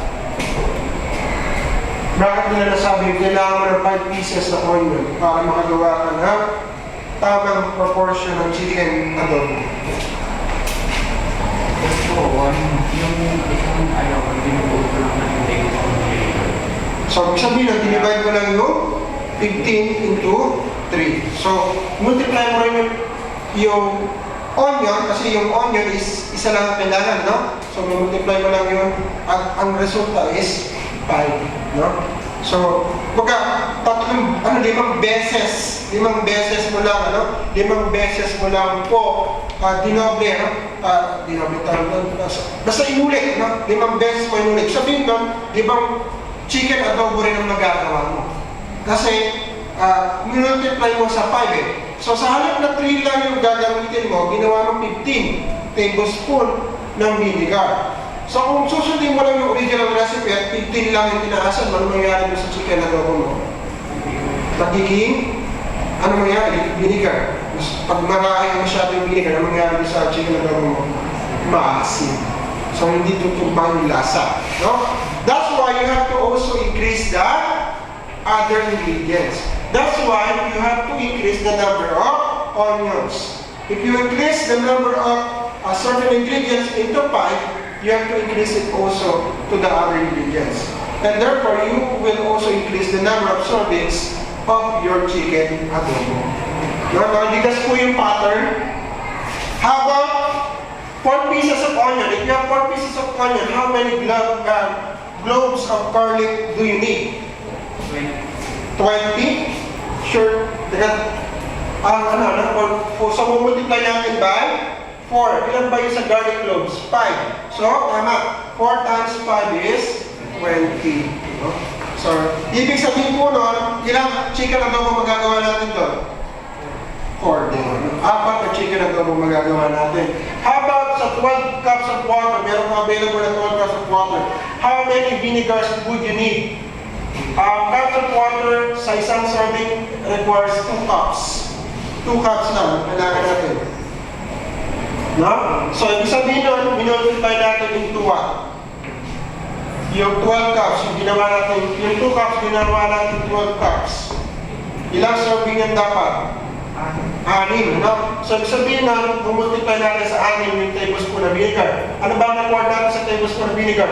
Bakit nila nasabi yun? Kailangan mo ng 5 pieces na onion para makagawa ka ng tamang proportion ng chicken adobo. Yung isang ayaw, binubuo ko lang ng table on vinegar. So, sabihin lang, dinivide ko lang yung 15 into 3. So, multiply mo rin yung onion, kasi yung onion is isa lang ang kailangan, no? So, multiply mo lang yun, at ang resulta is 5, no? So, limang beses mo lang, limang beses mo lang po, dinoble, dinoble tayo, basta inulit, no? Limang beses mo inulit. Sabihin doon, limang chicken adobo rin ang magagawa mo. Kasi, multiply mo sa 5 eh. So, sa halip na 3 lang yung gagamitin mo, ginawa mo 15 tablespoon ng vinegar. So, kung susundin mo lang yung original recipe at 15 lang yung tinaasan, ano mangyayari mo sa chicken adobo mo? Magiging, ano mangyayari? Vinegar. Pag marami masyado yung vinegar, ano mangyayari sa chicken adobo mo? Maasim. So, hindi tutumbang yung lasa. No? That's why you have to also increase the other ingredients. That's why you have to increase the number of onions. If you increase the number of certain ingredients into 5, you have to increase it also to the other ingredients. And therefore, you will also increase the number of servings of your chicken adobo. Naligas po yung pattern. How about 4 pieces of onion? If you have 4 pieces of onion, how many globes of garlic do you need? 20? Sure. So, multiply natin by 4. Ilan ba yung sa garlic cloves? 5. So, tama. 4 times 5 is 20. No? So, ibig sabihin po nun, ilang chicken adobo magagawa natin doon? 4 din. 4 na chicken adobo magagawa natin. How about sa 12 cups of water? Meron pa available na 12 cups of water. How many vinegars would you need? Cups of water sa isang serving requires 2 cups. 2 cups lang, kailangan natin. No? So, ibig sabihin nun, minultiply natin into what? Yung 12 cups, yung ginawa natin, yung 2 cups, ginawa natin 12 cups. Ilang serving yan dapat? 6, no? So, ibig sabihin nun, multiply natin sa 6 yung tablespoon na vinegar. Ano ba ang required natin sa tablespoon na vinegar?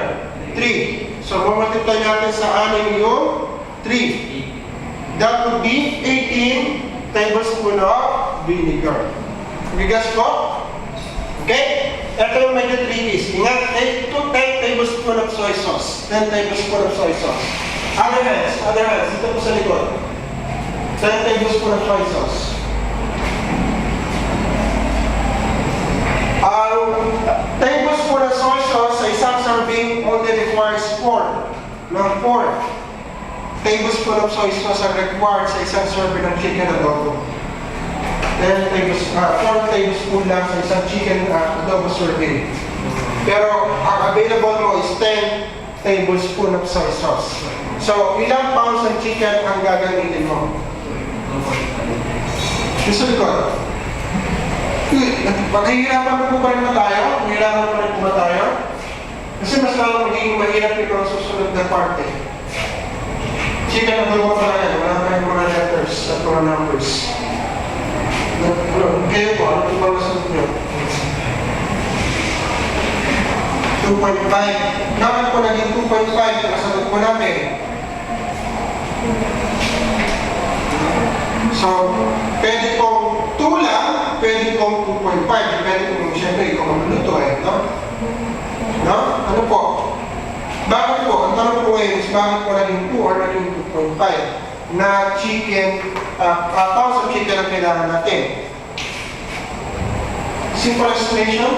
3. So, multiply natin sa 6 yung 3. That would be 18 tablespoon of vinegar. Bigas ko? Okay? Ito yung medyo tricky. Ingat, 10 tablespoon of soy sauce. 10 tablespoon of soy sauce. Other hands. Dito po sa likod. 10 tablespoon of soy sauce. Tablespoon of soy sauce sa isang serving only requires 4. No, 4 tablespoon of soy sauce are required sa isang serving ng chicken adobo. 4 tablespoon lang sa isang chicken adobo serving. Pero ang available mo is 10 tablespoon of soy sauce. So, ilang pounds ng chicken ang gagamitin mo? Gusto ko. Maghihirapan po pa rin ba tayo? Mahirapan pa rin po ba tayo? Kasi mas lalong magiging mahirap ito ang susunod na parte. Chicken adobo pa lang yan. Wala pa yung mga letters at mga numbers. Kayo po, ano po ba masunod nyo? 2.5. Naman po naging 2.5. Nakasagot po natin. So, pwede pong 2 lang, pwede pong 2.5. Depende kung siyempre ikaw magluluto eh, no? No? Ano po? Bakit po? Ang tanong po ngayon is bakit po naging 2 or naging 2.5 na chicken, pounds of chicken ang kailangan natin? Simple explanation?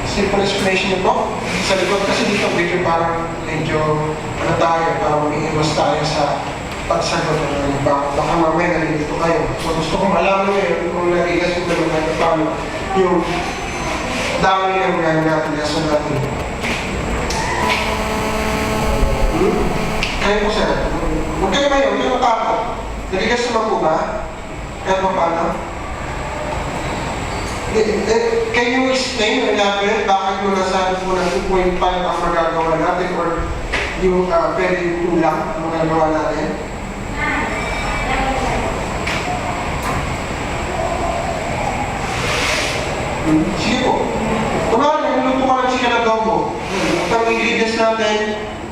Simple explanation po. Sa likod kasi dito, parang medyo ano tayo, parang umiiwas tayo sa pagsagot. Baka mamaya nalilito kayo. So gusto kong malaman nyo kung nagigas ko naman natin paano yung dami yung natin, lesson natin. Kaya po sir, huwag kayo ngayon, huwag kayo matakot. Nagigas naman po ba? Kaya po paano? Can you explain or elaborate bakit mo nasabi po na 2.5 ang magagawa natin or yung pwede yung 2 lang ang magagawa natin? Sige po. Kumari, niluluto ka ng chicken adobo. Ang ingredients natin,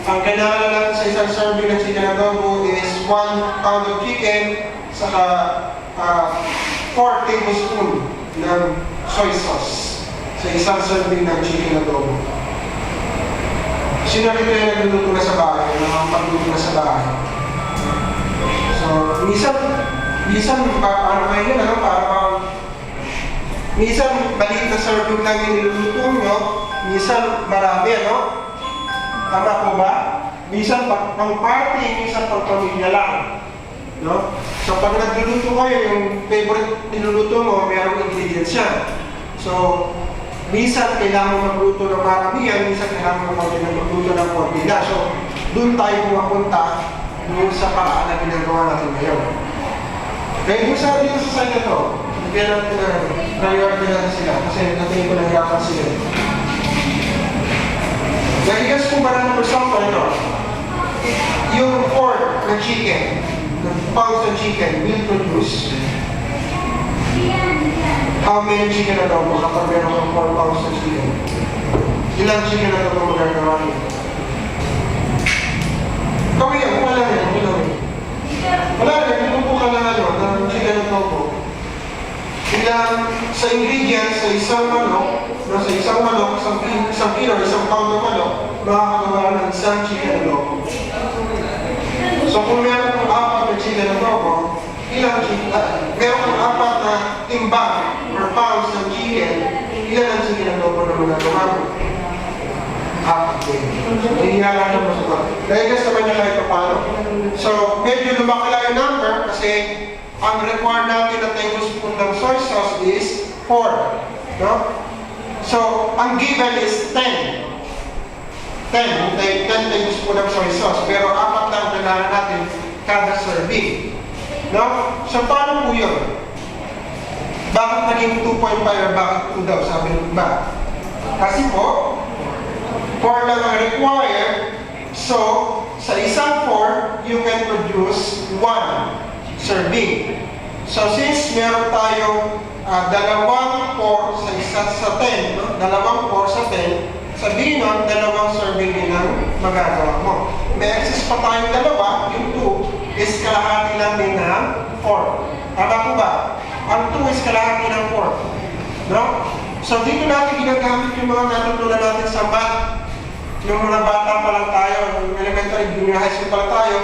ang kailangan natin sa isang serving ng chicken adobo is 1 pound of chicken, saka 4 tablespoons ng soy sauce sa isang serving ng chicken adobo. Sino rito yung nagluluto na sa bahay, nakapagluto na sa bahay? So, minsan ano kayo yun, minsan maliit na serving lang yung niluluto nyo, minsan marami, ano? Tama po ba? Minsan pang party, minsan pang pamilya lang. No? So pag nagluluto kayo, yung favorite niluluto mo, mayroong ingredients yan. So, minsan kailangan magluto ng maramihan, minsan kailangan magluto ng konti na. So, doon tayo pumapunta doon sa paraan na ginagawa natin ngayon. Kaya kung sa dito sa side na to, bigyan natin na priority natin sila kasi natingin ko nahirapan sila. Nagigas kung ba na for example ito, yung pork na chicken, pounds of chicken will produce how many chicken adobo kapag meron ng 4 pounds of chicken? Ilang chicken adobo magagawa niyo? Kami yan, wala yan, wala yan, nilupo ka lang ng chicken adobo. Ilang sa ingredients, sa isang manok, isang kilo, isang pound ng manok, makakagawa ng isang chicken adobo. So kung meron kong 4 na chicken adobo, meron kong 4 na timbang or pounds ng chicken, ilan ang chicken adobo na magagawa mo? 4 din. Hihila lang mo sa Dahil naman niya kahit paano. So medyo lumaki lang yung number kasi ang required natin na tablespoon ng soy sauce is 4. No? So, ang given is 10. 10 tablespoon ng soy sauce. Pero 4 lang kailangan natin kada serving. No? So, paano po yun? Bakit naging 2.5 or bakit 2 daw? Sabi ng iba. Kasi po, 4 lang ang required. So, sa isang 4, you can produce 1 serving. So, since meron tayong 2 4 sa 10, no? 2 4 sa 10, sabihin nun, 2 serving din ang magagawa mo. May excess pa tayong 2, yung 2 is kalahati lang din ng 4. Tama po ba? Ang 2 is kalahati ng 4. No? So, dito natin ginagamit yung mga natutunan natin sa math. Yung mga bata pa lang tayo, yung elementary, junior high school pa lang tayo,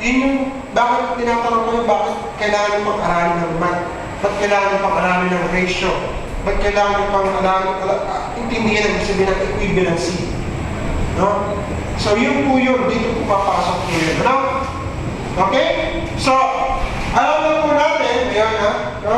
yun yung, bakit tinatanong ko yung bakit kailangan yung pag-aralin ng math? Ba't kailangan yung pag-aralin ng ratio? Ba't kailangan yung pag-aralin, intindihan ang sabihin ng equivalency? No? So yun po yun, dito po papasok po yun. No? Okay? So, alam na po natin, yun ha? No?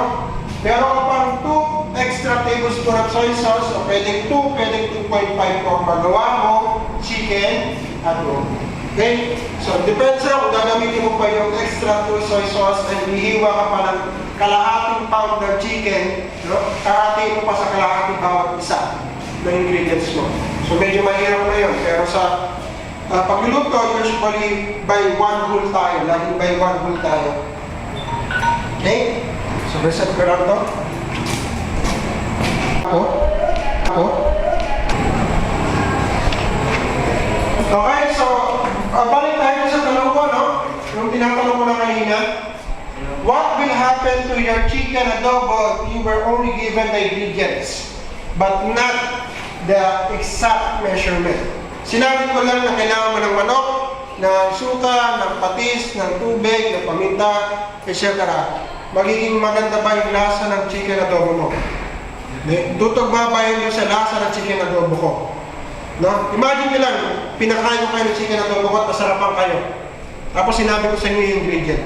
Meron ka pang 2 extra tablespoon of soy sauce, o pwedeng 2, pwedeng 2.5 kung magawa mo, chicken, adobo. Okay? So, depende sa kung gagamitin mo pa yung extra 2 soy sauce and ihiwa ka pa ng kalahating pound ng chicken, no? Karating mo pa sa kalahating bawat isa ng ingredients mo. So, medyo mahirap na yun. Pero sa pagluluto, usually by 1 whole tayo. Laging by 1 whole tayo. Okay? So, reset ko lang ito. Okay, so, balik tayo sa tanong ko, no? Yung tinatanong ko na kanina. What will happen to your chicken adobo if you were only given the ingredients, but not the exact measurement? Sinabi ko lang na kailangan mo ng manok, ng suka, ng patis, ng tubig, ng paminta, etc. Magiging maganda ba yung lasa ng chicken adobo mo? Tutugma ba yun sa lasa ng chicken adobo ko? No? Imagine nyo lang, pinakain ko kayo ng chicken adobo ko at masarapan kayo. Tapos sinabi ko sa inyo yung ingredient.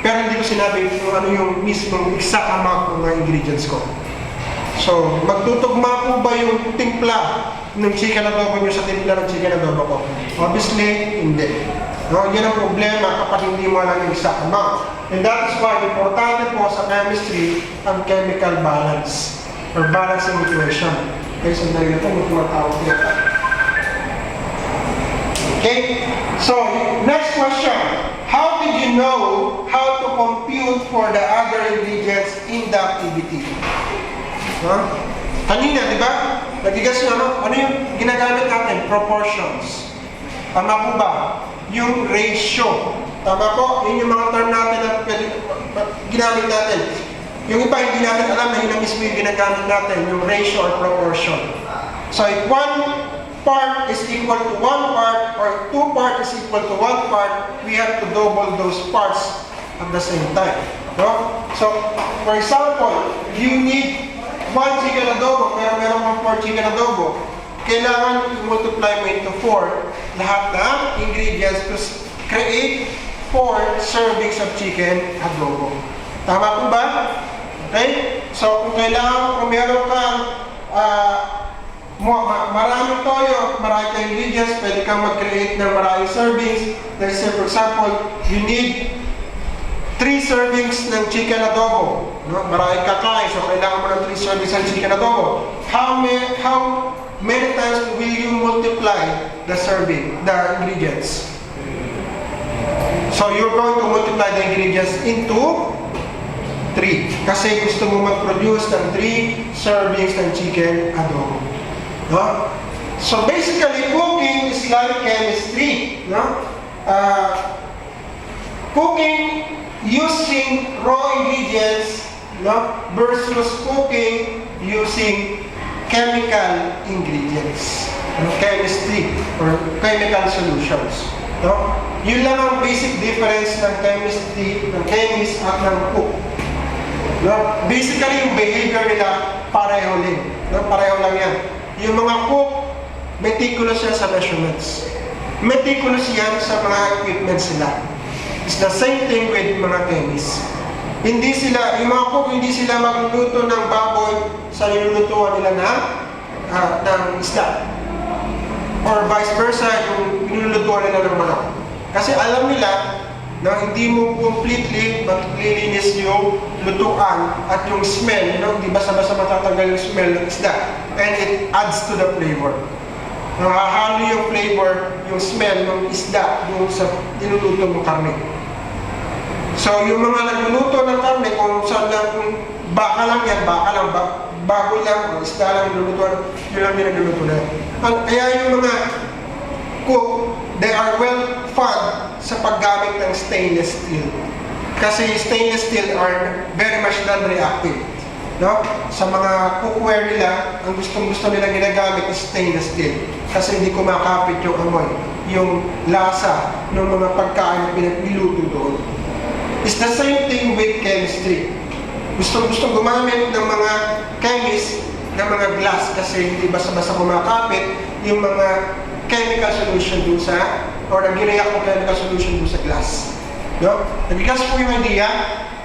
Pero hindi ko sinabi kung ano yung mismong exact amount ng mga ingredients ko. So, magtutugma po ba yung timpla ng chicken adobo nyo sa timpla ng chicken adobo ko? Obviously, hindi. No? Yan ang problema kapag hindi mo alam yung exact amount. And that is why importante po sa chemistry ang chemical balance. or balancing equation. Okay, sandali na ito, may tumatawag niya. Okay, so next question. How did you know how to compute for the other ingredients in the activity? Kanina, di ba? Nagigas nyo, ano yung ginagamit natin? Proportions. Tama po ba? Yung ratio. Tama po? Yun yung mga term natin na ginamit natin. Yung iba hindi natin alam na yun ang mismo yung ginagamit natin, yung ratio or proportion. So if one part is equal to one part or two parts is equal to one part, we have to double those parts at the same time. No? So, for example, you need 1 chicken adobo, pero meron kang 4 chicken adobo. Kailangan i-multiply mo into 4 lahat ng ingredients to create 4 servings of chicken adobo. Tama po ba? Okay? So, kung meron kang maraming toyo, maraming kang ingredients, pwede kang mag-create ng maraming servings. Let's say, for example, you need 3 servings ng chicken adobo. No? Maraming kakain, so kailangan mo ng 3 servings ng chicken adobo. How many times will you multiply the ingredients? So you're going to multiply the ingredients into 3. Kasi gusto mo mag-produce ng 3 servings ng chicken adobo. No? So basically, cooking is like chemistry. No? Cooking using raw ingredients, no, versus cooking using chemical ingredients, chemistry or chemical solutions. No? Yun lang ang basic difference ng chemistry, ng chemist at ng cook. No? Basically, yung behavior nila pareho lang. No? Pareho lang yan. Yung mga cook, meticulous yan sa measurements. Meticulous yan sa mga equipments nila. It's the same thing with mga chemists. Yung mga cook, hindi sila magluluto ng baboy sa nilulutuan nila ng isda. Or vice versa, yung nilulutuan nila ng manok. Kasi alam nila na hindi mo completely maglilinis yung lutuan at yung smell, hindi basta-basta matatanggal yung smell ng isda. And it adds to the flavor. Nakahalo yung flavor, yung smell ng isda doon sa niluluto mong karne. So, yung mga nagluluto ng karne, kung saan lang, kung baka lang yan, baboy lang, o isda lang niluluto, yun lang yung nagluluto na. Kaya yung mga cook, they are well fond sa paggamit ng stainless steel. Kasi stainless steel are very much non-reactive. No? Sa mga cookware nila, ang gustong-gusto nila ginagamit is stainless steel. Kasi hindi kumakapit yung amoy, yung lasa ng mga pagkain na pinagliluto doon. It's the same thing with chemistry. Gustong-gusto gumamit ng mga chemists ng mga glass kasi hindi basta-basta kumakapit yung mga chemical solution dun sa, or nag-react ng chemical solution dun sa glass. No? Nag-glass po yung idea.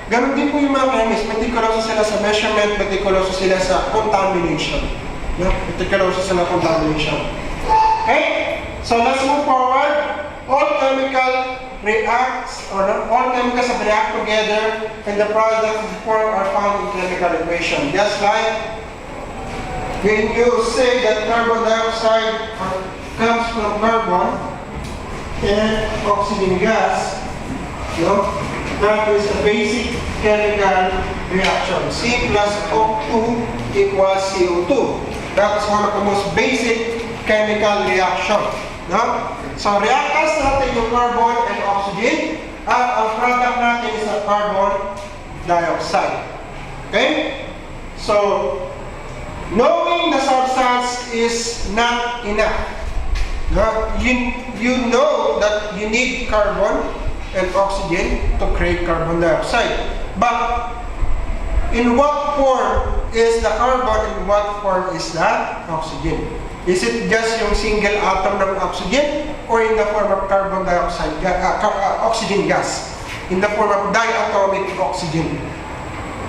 Ganon din po yung mga chemists. Meticulous sila sa measurement, meticulous sila sa contamination. No? Meticulous sila sa contamination. Okay? So let's move forward. All chemical reacts, or all chemicals that react together and the products formed are found in chemical equation. Just like when you say that carbon dioxide comes from carbon and oxygen gas, that is a basic chemical reaction. C plus O2 equals CO2. That's one of the most basic chemical reaction. No? So, reactants natin yung carbon and oxygen, at ang product natin is a carbon dioxide. Okay? So, knowing the substance is not enough. No? You know that you need carbon and oxygen to create carbon dioxide. But, in what form is the carbon and what form is the oxygen? Is it just yung single atom ng oxygen or in the form of carbon dioxide, oxygen gas? In the form of diatomic oxygen.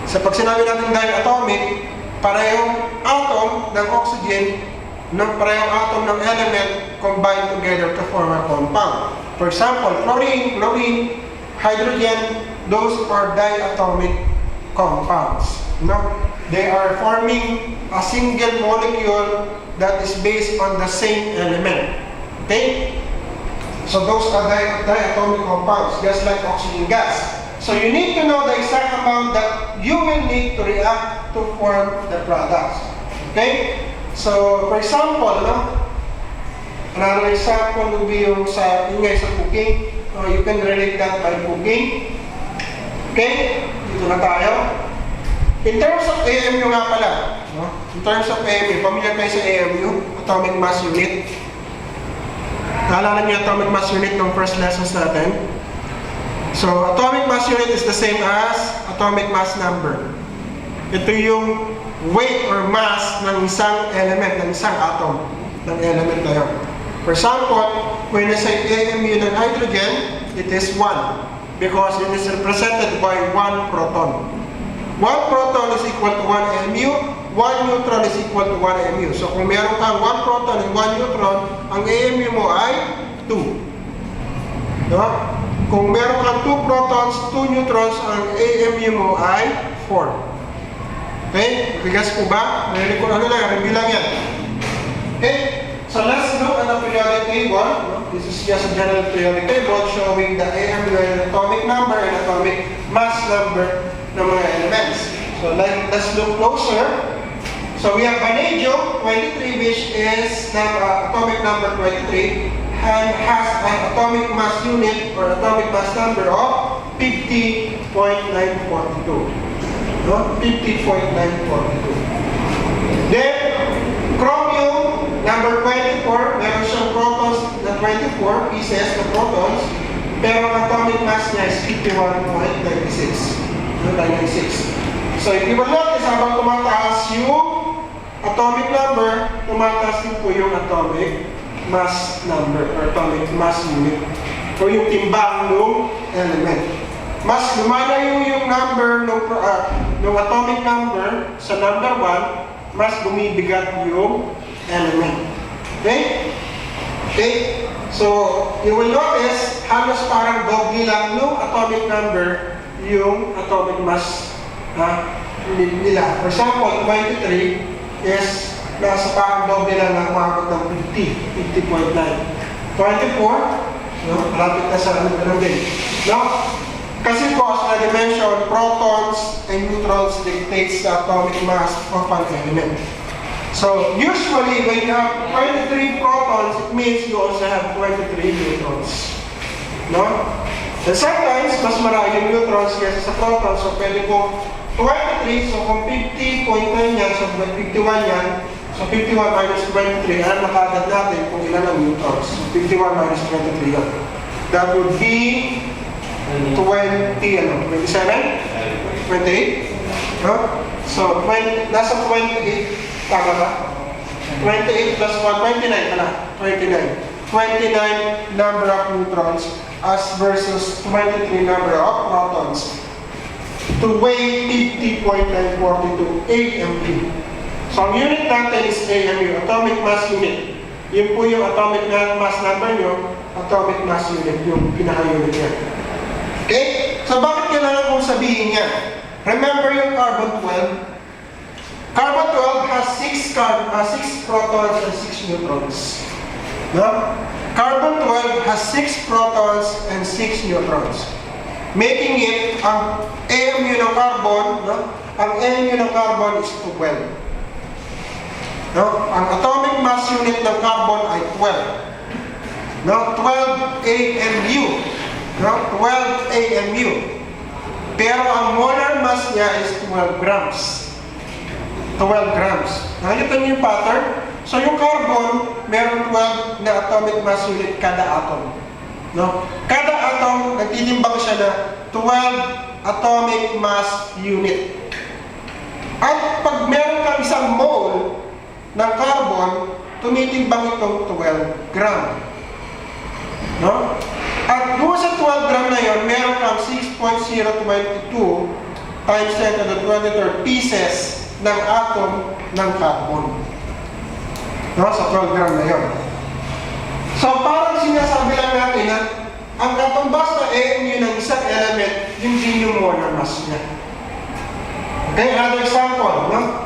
So pag sinabi natin diatomic, parehong atom ng oxygen, parehong atom ng element combined together to form a compound. For example, chlorine, hydrogen, those are diatomic compounds. No? They are forming a single molecule that is based on the same element. Okay? So those are diatomic compounds, just like oxygen gas. So you need to know the exact amount that you will need to react to form the products. Okay? So, for example, no? Another example would be yung sa cooking. You can relate that by cooking. Okay? Dito na tayo. In terms of AMU nga pala, no? In terms of AMU, familiar kayo sa AMU, Atomic Mass Unit. Naalala niyo Atomic Mass Unit ng first lessons natin? So, Atomic Mass Unit is the same as Atomic Mass Number. Ito yung weight or mass ng isang element, ng isang atom, ng element na yun. For example, when I say AMU ng hydrogen, it is 1 because it is represented by 1 proton. 1 proton is equal to 1 AMU, 1 neutron is equal to 1 AMU. So kung meron kang 1 proton and 1 neutron, ang AMU mo ay 2. No? Kung meron kang 2 protons, 2 neutrons, ang AMU mo ay 4. Okay? Bigas po ba? Narinig ko review lang yan. Okay? So let's look at the periodic table. This is just a general periodic table showing the AMU and atomic number and atomic mass number ng mga elements. So let's look closer. So we have vanadium 23, which is atomic number 23 and has an atomic mass unit or atomic mass number of 50.942. No? 50.942. Then chromium number 24, meron siyang protons na 24 pieces na protons, pero ang atomic mass niya is 51.96. 96. So if you will notice, habang tumataas yung atomic number, tumataas din po yung atomic mass number or atomic mass unit o yung timbang ng element. Mas lumalayo yung number ng atomic number sa number 1, mas bumibigat yung element. Okay? Okay? So, you will notice, halos parang doggy lang yung atomic number yung atomic mass nila. For example, 23 is nasa parang doble lang na umabot ng 50.9. 24, no? Malapit na sa ano din. No? Kasi po, as I mentioned, protons and neutrons dictates the atomic mass of an element. So, usually, when you have 23 protons, it means you also have 23 neutrons. No? And sometimes, mas marami yung neutrons kaysa sa protons. So, pwede po 23. So, kung 50.9 yan, so 51 yan. So, 51 minus 23, alam na kagad natin kung ilan ang neutrons. So, 51 minus 23 yan. That would be 27? 28? No? So, nasa 28, tama ba? 28 plus 1, 29 pala. 29 number of neutrons as versus 23 number of protons to weigh 50.942 AMU. So, ang unit natin is AMU, atomic mass unit. Yun po yung atomic mass number nyo, atomic mass unit, yung pinaka-unit niya. Okay? So, bakit kailangan kong sabihin yan? Remember yung carbon 12? Carbon 12 has 6 protons and 6 neutrons. No? Carbon 12 has 6 protons and 6 neutrons. Making it, ang AMU ng carbon, no? Ang AMU ng carbon is 12. No? Ang atomic mass unit ng carbon ay 12. No? 12 AMU. No? 12 AMU. Pero ang molar mass niya is 12 grams. 12 grams. Nakikita niyo yung pattern? So yung carbon, meron 12 na atomic mass unit kada atom. No? Kada atom, nagtitimbang siya na 12 atomic mass unit. At pag meron kang isang mole ng carbon, tumitimbang itong 12 gram. No? At doon sa 12 gram na yon, meron kang 6.022 times 10 to the 23rd pieces ng atom ng carbon. No? Sa 12 gram na yon. So parang sinasabi lang natin na ang katumbas na AMU ng isang element, yung din yung molar mass niya. Okay, another example, no?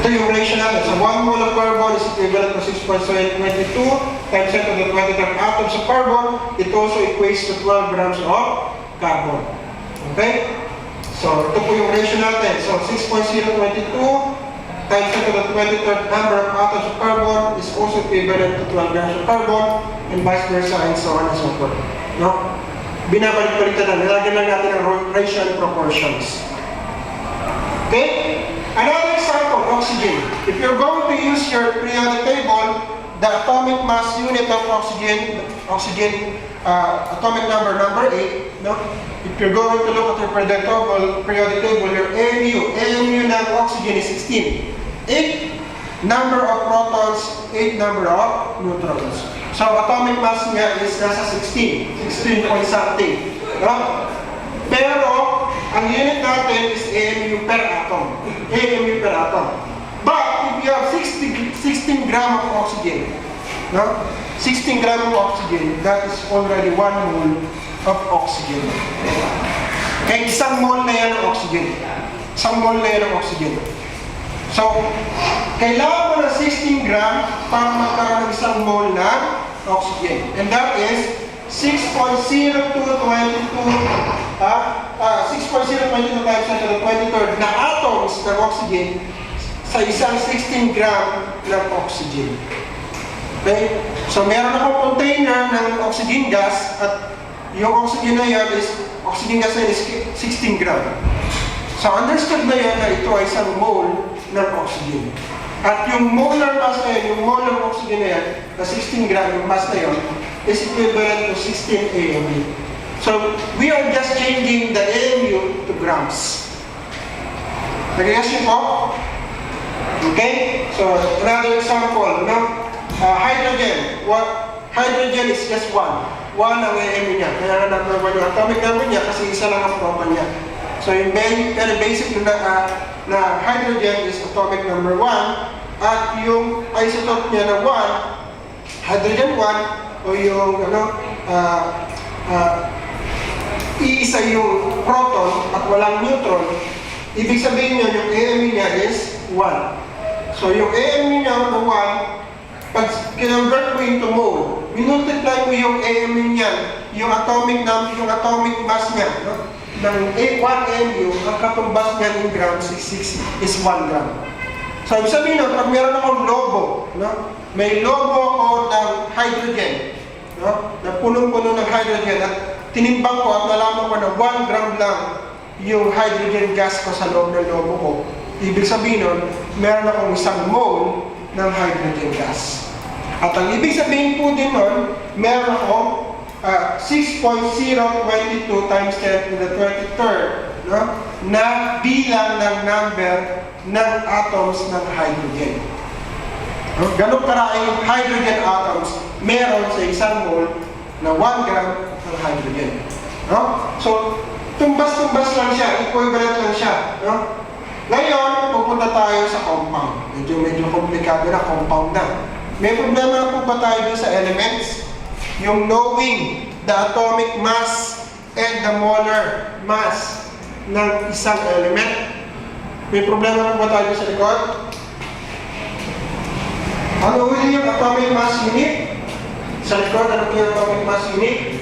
Ito yung ratio natin. So, 1 mole of carbon is equivalent to 6.22 times 10 to the 23rd atoms of carbon. It also equates to 12 grams of carbon. Okay? So, ito po yung ratio natin. So, 6.022 times 10 to the 23rd number of atoms of carbon is also equivalent to 12 grams of carbon, and vice versa, and so on and so forth. No? Binabalik-baliktad na. Nilagyan lang natin ang ratio and proportions. Okay? Another example, oxygen. If you're going to use your periodic table, the atomic mass unit of oxygen, atomic number 8, no? If you're going to look at your periodic table, your AMU ng oxygen is 16. 8 number of protons, 8 number of neutrons. So, atomic mass niya is nasa 16 point something. No? Pero, ang unit natin is AMU per atom. AMU per atom. But, if you have 16 gram of oxygen, no? 16 gram of oxygen, that is already 1 mole of oxygen. Kaya isang mole na yan ng oxygen. Isang mole na yan ng oxygen. So, kailangan mo ng 16 gram para magkaroon ng isang mole ng oxygen. And that is 6.0222 times 10 to the 23rd na atoms ng oxygen sa isang 16 gram ng oxygen. Okay? So, meron akong container ng oxygen gas at yung oxygen na yan is, oxygen gas na is 16 gram. So, understood na yan na ito ay isang mole ng oxygen. At yung molar mass na yan, yung molar oxygen na yan, na 16 gram yung mass na yan, is equivalent to 16 AMU. So, we are just changing the AMU to grams. Nag-guess niyo po? Okay? So, another example, no? Hydrogen. Hydrogen is just 1. 1 ang AMU niya. Kaya nga number 1 yung atomic number niya kasi isa lang ang proton niya. So, yung very basic na hydrogen is atomic number 1 at yung isotope niya na 1, hydrogen 1, o yung iisa yung proton at walang neutron, ibig sabihin niya yung AMU niya is 1. So, yung AMU niya na 1, pag kinonvert mo into mole, minultiply mo yung AMU niya, yung atomic mass niya, no? Ng 1 AMU, ang katumbas niya in grams is 1 gram. So, ibig sabihin nun, pag meron akong logo, no? May logo ako ng hydrogen, no? Na punong-puno ng hydrogen at tinimbang ko at nalaman ko na 1 gram lang yung hydrogen gas ko sa loob ng logo ko. Ibig sabihin nun, meron akong isang mole ng hydrogen gas. At ang ibig sabihin po din nun, meron akong 6.022 times 10 to the 23rd, no? Na bilang ng number ng atoms ng hydrogen. No? Ganun karaming hydrogen atoms meron sa isang mole na 1 gram ng hydrogen. No? So, tumbas-tumbas lang siya, equivalent lang siya. No? Ngayon, pupunta tayo sa compound. Medyo komplikado na, compound na. May problema na po ba tayo dun sa elements? Yung knowing the atomic mass and the molar mass ng isang element. May problema na po ba tayo sa likod? Ano huli yung atomic mass unit? Sa likod, ano po yung atomic mass unit?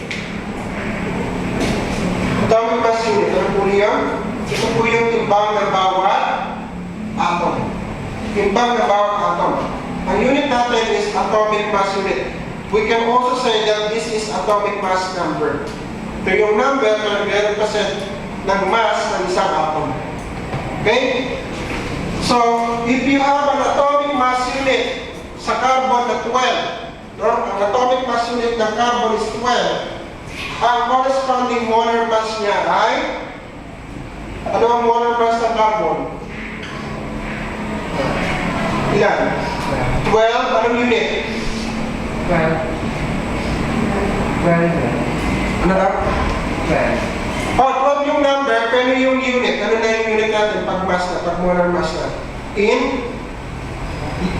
Atomic mass unit, ano po yun? Ito po yung timbang ng bawat atom. Timbang ng bawat atom. Ang unit natin is atomic mass unit. We can also say that this is atomic mass number. Ito yung number na nag-represent ng mass ng isang atom. Okay? So, if you have an atomic mass unit sa carbon na 12, no? Ang atomic mass unit ng carbon is 12. Ang corresponding molar mass niya ay, ano ang molar mass ng carbon? Ilan? 12. Anong unit? 12. Ano na? 12. Oh, 12 yung number, pero yung unit. Ano na yung unit natin pag mass na, pag molar mass na? In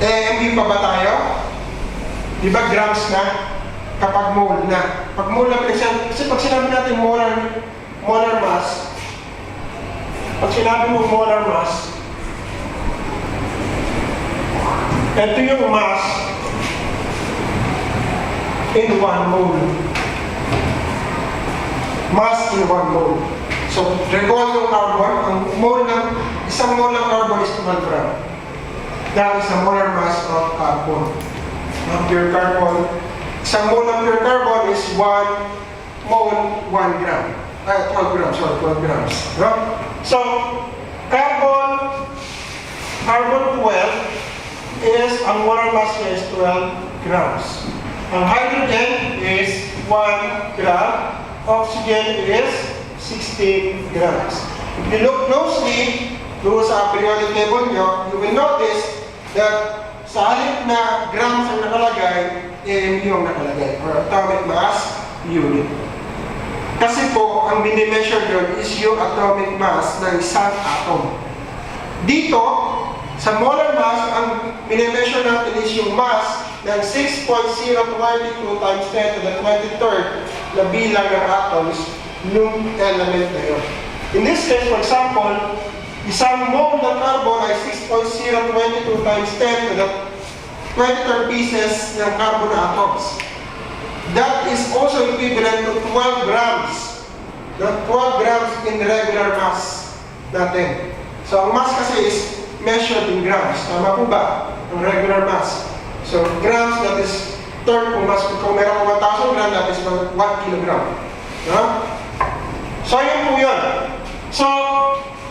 AMU pa ba tayo? Di ba grams na? Kapag mole na. Pag mole na, kasi pag sinabi natin molar mass, Pag sinabi mo molar mass, ito yung mass in 1 mole. Mass in 1 mole. So, recall yung carbon, ang mole ng, isang mole ng carbon is 1 gram. That is the molar mass of carbon. Of pure carbon. Isang mole ng pure carbon is 1 mole, 1 gram. 12 grams, sorry, 12 grams. No? So, carbon 12 is, ang molar mass niya is 12 grams. Ang hydrogen is 1 gram. Oxygen is 16 grams. If you look closely doon sa periodic table nyo, you will notice that sa halip na grams ang nakalagay, AMU yung nakalagay, or atomic mass unit. Kasi po, ang binimeasure doon is yung atomic mass ng isang atom. Dito, sa molar mass, ang binimeasure natin is yung mass ng 6.022 times 10 to the 23rd na bilang ng atoms nung element na yun. In this case, for example, isang mole ng carbon ay 6.022 times 10 to the 23rd pieces ng carbon atoms. That is also equivalent to 12 grams. The 12 grams in regular mass natin. So, ang mass kasi is measured in grams. Tama po ba? Ang regular mass. So, grams, that is term kung meron 1,000 grams, that is 1 kilogram. So, yun po yun. So,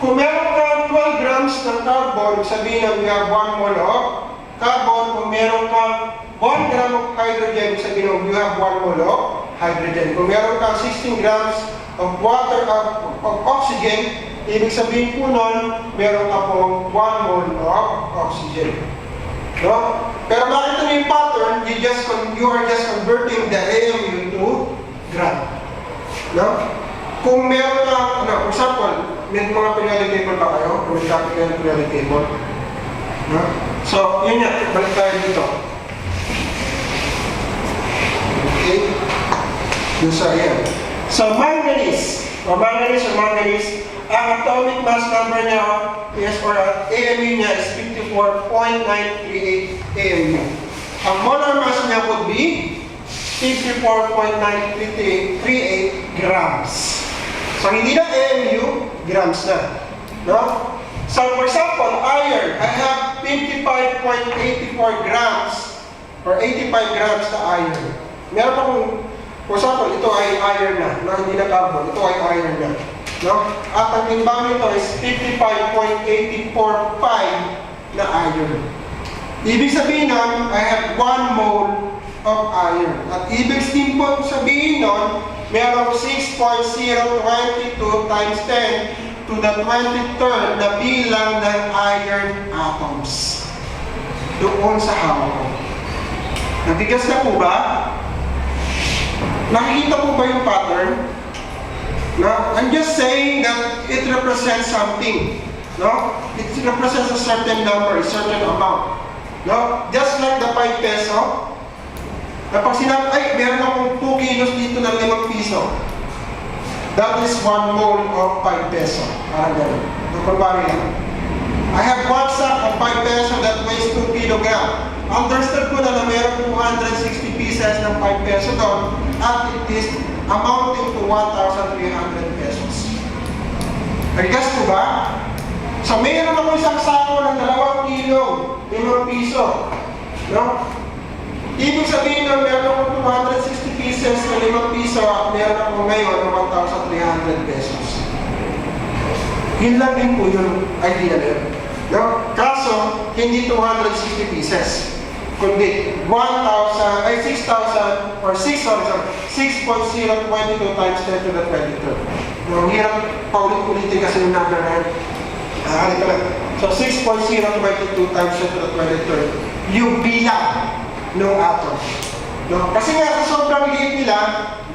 kung meron ka 12 grams ng carbon, sabihin na we have 1 mole of carbon. Kung meron ka 1 gram of hydrogen, sabihin na you have 1 mole of hydrogen. Kung meron ka 16 grams of water of oxygen, ibig sabihin po nun, meron ka pong 1 mole of oxygen. No? Pero makita nyo yung pattern, you are just converting the AMU to gram. No? Kung meron ka, for example, may mga periodic table ba kayo? Kung may topic kayo ng periodic table. No? So, yun yan. Balik tayo dito. Okay? Yun sa yan. So, manganese. Manganese, ang atomic mass number niya is, or AMU niya is 54.938 AMU. Ang molar mass niya would be 54.938 grams. So, hindi na AMU, grams na. No? So, for example, iron, I have 55.84 grams or 85 grams na iron. Meron akong, for example, ito ay iron na, hindi na carbon, ito ay iron na. No? At ang timbang nito is 55.845 na iron. Ibig sabihin nun, I have 1 mole of iron. At ibig sabihin nun, meron 6.022 times 10 to the 23rd na bilang ng iron atoms. Doon sa hawak ko. Nabigas na po ba? Nakikita po ba yung pattern? No? I'm just saying that it represents something. No? It represents a certain number, a certain amount. No? Just like the 5 peso. Kapag sinabi, ay, meron akong 2 kilos dito ng 5 piso. That is 1 mole of 5 peso. Parang gano'n. Nakulbari lang. I have 1 sack of 5 peso that weighs 2 kilogram. Understood ko na meron 260 pieces ng 5 peso doon at it is amounting to 1,300 pesos. Nag-guess ko ba? So, mayroon ako isang sako ng 2 kilo, 5 piso. No? Ibig sabihin na meron ako 260 pieces na 5 piso at meron ako ngayon ng 1,300 pesos. Yun lang din po yung idea na yun. No? Kaso, hindi 260 pieces. Kundi 6,000 or 6.022 times 10 to the 23rd. No, hirap paulit-ulitin kasi yung number na yun. Halika lang. So, 6.022 times 10 to the 23rd. Yung bilang ng atom. No? Kasi nga, sa sobrang liit nila,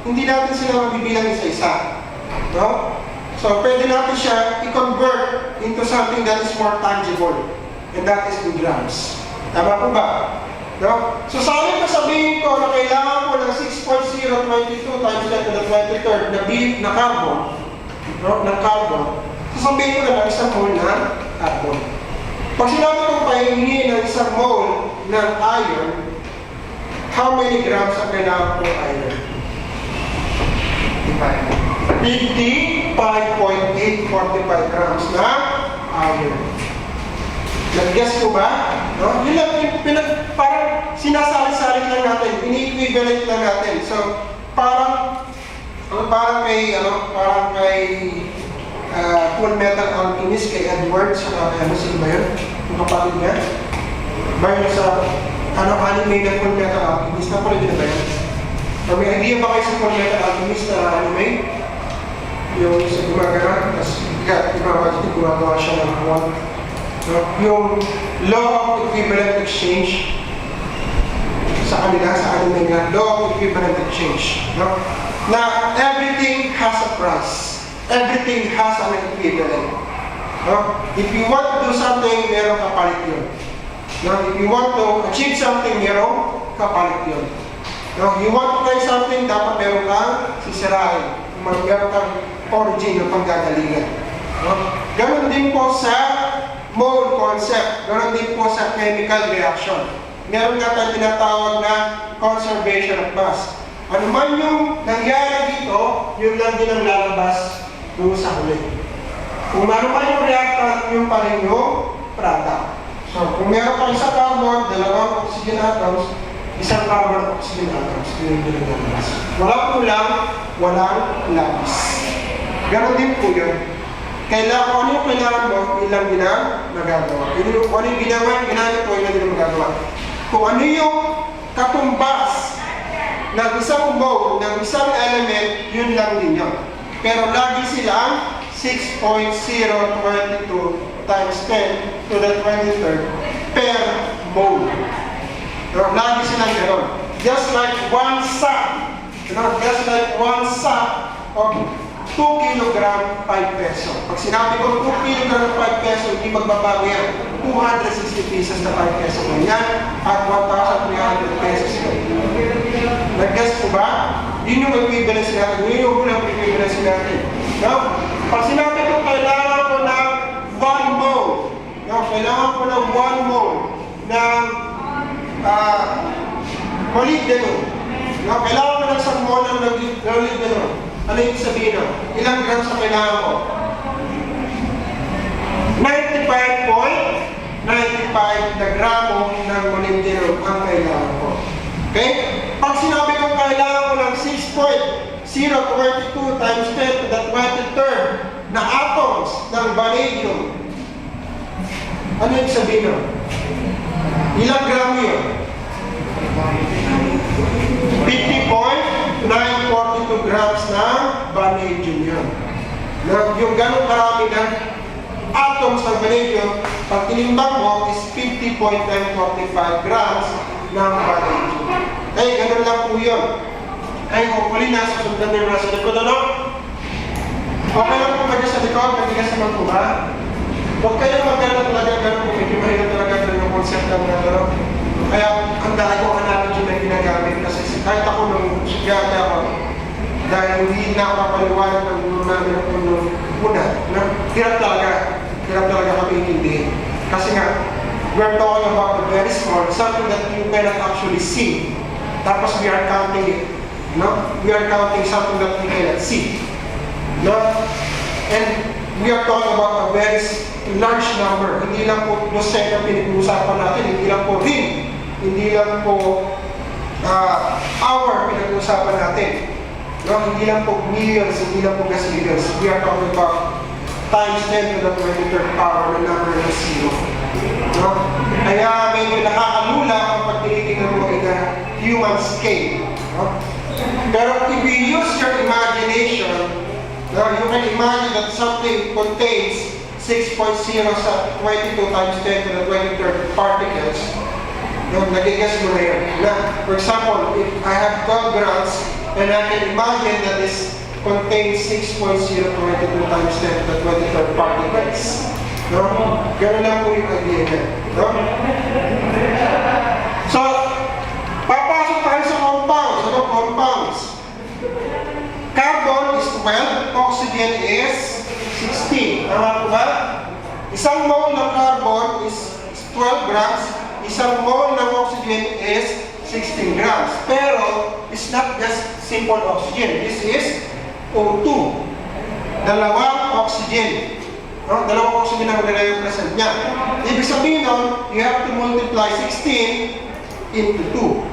hindi natin sila mabibilang isa-isa. No? So, pwede natin siya i-convert into something that is more tangible. And that is in grams. Tama po ba? No? So, sa akin sabihin ko na kailangan ko ng 6.022 times 10 to the 23rd na carbon, no? Ng carbon. sasabihin ko na ng isang mole ng carbon. Pag sinabi kong pahingi ng isang mole ng iron, how many grams ang kailangan po iron? 55.845 grams na iron. Nag-guess ko ba? No? Yun lang, parang sinasali-sali lang natin, ini-equivalent lang natin. So, parang kay Full Metal Alchemist, kay Edward, sa sino ba yun? Yung kapatid niya? Ba yun sa, anime na Full Metal Alchemist? Napanood na ba yun? May idea ba kayo sa Full Metal Alchemist na anime? Yung sa gumagana, tapos gumagawa siya ng one. Yung law of equivalent exchange sa kanila, sa anime nga, law of equivalent exchange. No? Na everything has a price. Everything has an equivalent. No? If you want to do something, meron kapalit yun. No? If you want to achieve something, meron kapalit yun. No? You want to try something, dapat meron kang sisirain. Meron kang origin ng panggagalingan. No? Ganon din po sa mole concept. Ganon din po sa chemical reaction. Meron nga tayong tinatawag na conservation of mass. Ano man yung nangyari dito, yun lang din ang lalabas doon sa huli. Kung ano man yung reactant, yun pa rin yung product. So, kung meron pa isang carbon, dalawang oxygen atoms, isang carbon oxygen atoms, yun yung lalabas. Walang kulang, walang labis. Ganon din po yun. Kailangan, kung ano yung kailangan mo, ilang din ang magagawa. Kung ano yung ginamit mo, ilang din ang magagawa. Kung ano yung katumbas ng isang mole, ng isang element, yun lang din yun. Pero lagi silang 6.022 times 10 to the 23rd per mole. Pero lagi silang gano'n. Just like one sack, just like one sack of 2 kilogram 5 peso. Pag sinabi ko 2 kilogram 5 peso, hindi magbabago yan. 260 pesos na 5 peso lang yan at 1,300 pesos yan. Nag-guess ko ba? Yun yung equivalence natin. Yun yung hulang equivalence natin. No? Pag sinabi ko kailangan ko ng 1 mole, no? Kailangan ko ng 1 mole ng molybdenum. No? Kailangan ko ng isang mole ng molybdenum. Ano yung sabihin nun? Ilang grams ang kailangan ko? 95.95 na gramo ng molybdenum ang kailangan ko. Okay? Pag sinabi ko kailangan ko ng 6.022 times 10 to the 23rd na atoms ng vanadium, ano yung sabihin nun? Ilang gramo yun? 50.942 grams ng vanadium yun. Yung ganong karami ng atoms ng vanadium, pag tinimbang mo is 50.945 grams ng vanadium. Kaya ganun lang po yun. Kaya hopefully nasa sundan nyo nasa likod, ano? Okay lang po ba sa likod? Nagbigas naman po ba? Huwag kayo magkano talaga ganun po. Medyo mahirap talaga ganun yung concept ng ano. Kaya ang dahil ko analogy na ginagamit kasi kahit ako nung sugyate ako, dahil hindi na ako kapaliwanag ng guru namin nung una, hirap talaga kami intindihin. Kasi nga, we're talking about the very small, something that you cannot actually see. Tapos we are counting it. No? We are counting something that we cannot see. No? And we are talking about a very large number. Hindi lang po percent ang pinag-uusapan natin, hindi lang po rin. Hindi lang po hour pinag-uusapan natin. No? Hindi lang po millions, hindi lang po gazillions. We are talking about times 10 to the 23rd power na number ng zero. No? Kaya medyo nakakalula kapag tinitingnan mo in a human scale. No? Pero if you use your imagination, no, you can imagine that something contains 6.0 sa 22 times 10 to the 23rd particles. No, nag-guess mo na yun. Na, for example, if I have 12 grams and I can imagine that this contains 6.022 times 10 to the 23rd particles. No? Ganun lang po yung idea niya. No? So, papasok tayo sa compounds. Ano compounds? Carbon is 12, oxygen is 16. Tama po ba? Isang mole ng carbon is 12 grams. Isang mole ng oxygen is 16 grams. Pero, it's not just simple oxygen. This is O2. Dalawang oxygen. No? Dalawang oxygen ang nire-represent niya. Ibig sabihin nun, you have to multiply 16 into 2.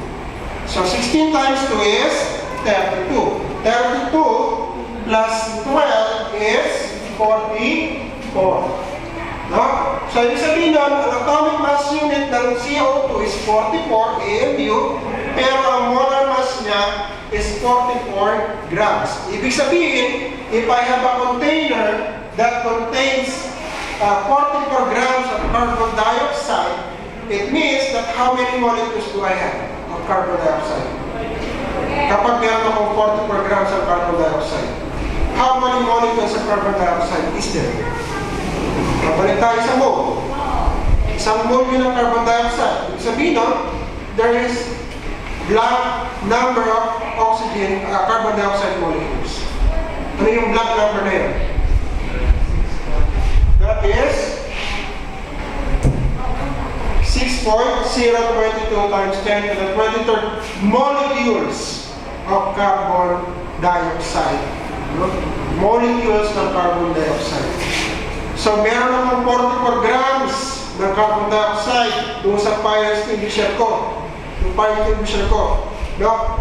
So, 16 times 2 is 32. 32 plus 12 is 44. No? So, ibig sabihin nun, ang atomic mass unit ng CO2 is 44 AMU, pero ang molar mass niya is 44 grams. Ibig sabihin, if I have a container that contains 44 grams of carbon dioxide, it means that how many molecules do I have of carbon dioxide? Kapag meron akong 44 grams of carbon dioxide, how many molecules of carbon dioxide is there? Babalik tayo sa mole. Isang mole yun ng carbon dioxide. Ibig sabihin nun, there is blank number of oxygen, carbon dioxide molecules. Ano yung blank number na yun? That is 6.022 times 10 to the 23rd molecules of carbon dioxide. Molecules ng carbon dioxide. So, meron akong 44 grams ng carbon dioxide doon sa fire extinguisher ko. Yung fire extinguisher ko. No?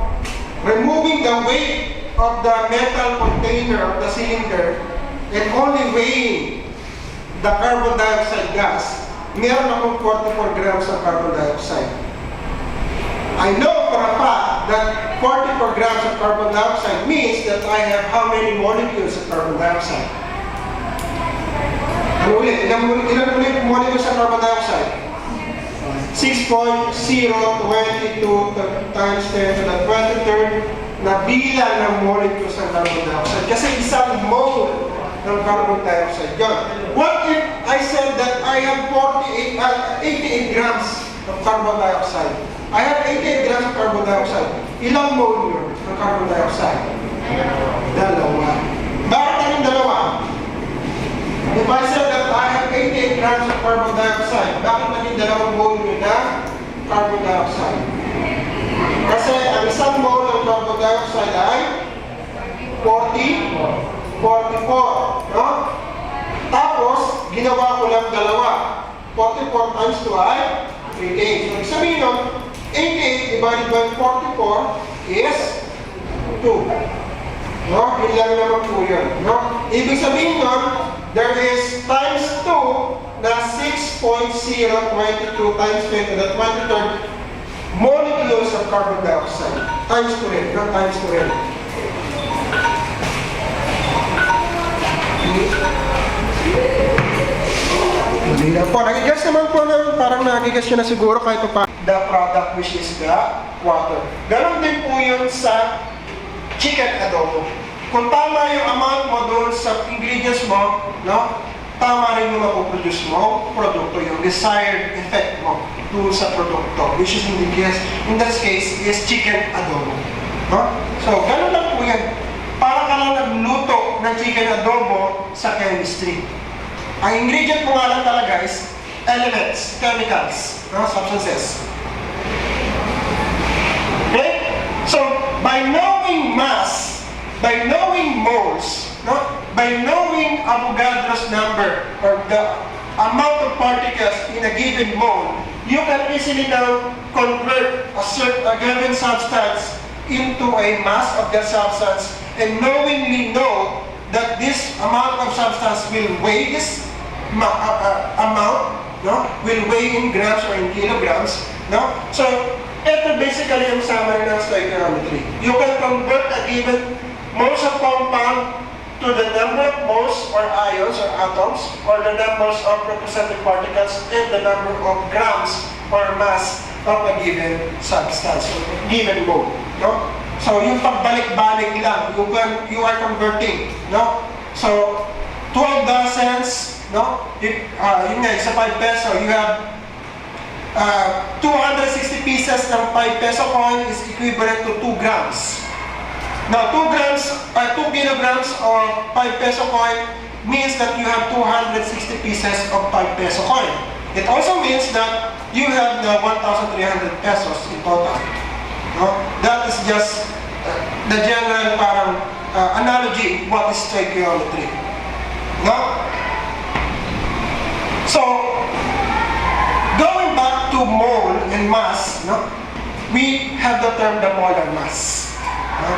Removing the weight of the metal container of the cylinder and only weighing the carbon dioxide gas, meron akong 44 grams of carbon dioxide. I know for a fact that 44 grams of carbon dioxide means that I have how many molecules of carbon dioxide? Ano ulit? Ilan ulit molecules of carbon dioxide? 6.022 times 10 to the 23rd na bilang ng molecules ng carbon dioxide. Kasi isang mole ng carbon dioxide yun. What if I said that I have 88 grams of carbon dioxide? I have 88 grams of carbon dioxide. Ilang mole yun ng carbon dioxide? Dalawa. Bakit anong dalawa? If I said that I have 88 grams of carbon dioxide, bakit naging dalawang mole yun ng carbon dioxide? Kasi ang isang mole ng carbon dioxide ay 44. No? Tapos, ginawa ko lang dalawa. 44 times 2 ay 88. So, sabihin nun, 88 divided by 44 is 2. No? Yun lang naman po yun. No? Ibig sabihin nun, there is times 2 na 6.022 times 10 to the 23rd molecules of carbon dioxide. Times 2 rin. No? Times 2 rin. Hindi na po. Nagigas naman po na parang nagigas nyo na siguro kahit pa the product which is the water. Ganon din po yun sa chicken adobo. Kung tama yung amount mo doon sa ingredients mo, no? Tama rin yung mapuproduce mo, produkto, yung desired effect mo doon sa produkto. Which is in this case, is chicken adobo. No? So, ganon lang po yan. Para ka lang nagluto ng chicken adobo sa chemistry. Ang ingredient mo nga lang talaga is elements, chemicals, no? Substances. Okay? So, by knowing mass, by knowing moles, no? By knowing Avogadro's number or the amount of particles in a given mole, you can easily now convert a given substance into a mass of that substance and knowingly know that this amount of substance will weigh this amount, no? Will weigh in grams or in kilograms, no? So, ito basically yung summary ng stoichiometry. You can convert a given moles of compound to the number of moles or ions or atoms or the numbers of represented particles and the number of grams or mass of a given substance or given mole, no? So, yung pagbalik-balik lang, you are converting, no? So, 12 dozens, no? Yun nga, sa 5 peso, you have 260 pieces ng 5 peso coin is equivalent to 2 grams. Now, 2 kilograms of 5 peso coin means that you have 260 pieces of 5 peso coin. It also means that you have the 1,300 pesos in total. No? That is just the general parang analogy what is stoichiometry. No? So, going back to mole and mass, no? We have the term the molar mass. No?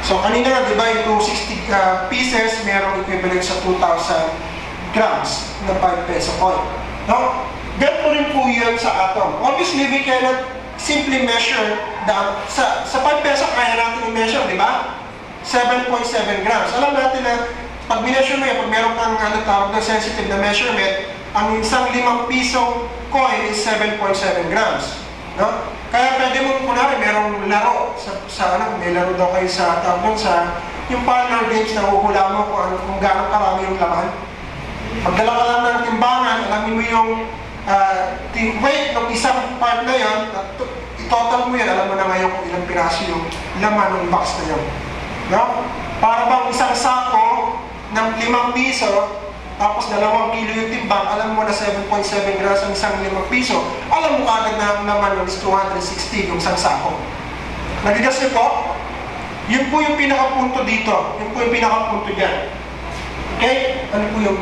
So, kanina nga, di ba, yung 260 pieces, merong equivalent sa 2,000 grams na 5 peso coin. No? Ganito rin po yun sa atom. Obviously, we cannot simply measure sa 5 peso kaya natin i-measure, di ba? 7.7 grams. Alam natin na pag measure mo yan, pag meron kang tawag na sensitive na measurement, ang isang 5 pisong coin is 7.7 grams. No? Kaya pwede mo, kunwari, merong laro may laro daw kayo sa tawag doon sa yung partner games na uhula mo kung gaano karami yung laman. Pagdala ka lang ng timbangan, alamin mo yung weight ng isang part na yun, i-total mo yan, alam mo na ngayon kung ilang piraso yung laman ng box na yun. No? Para bang isang sako ng 5 piso, tapos 2 kilo yung timbang, alam mo na 7.7 grams ang isang 5 piso, alam mo kagad na ang laman ng is 260 yung isang sako. Nagigas niyo po? Yun po yung pinakapunto dito. Yun po yung pinakapunto dyan. Okay? Ano po yung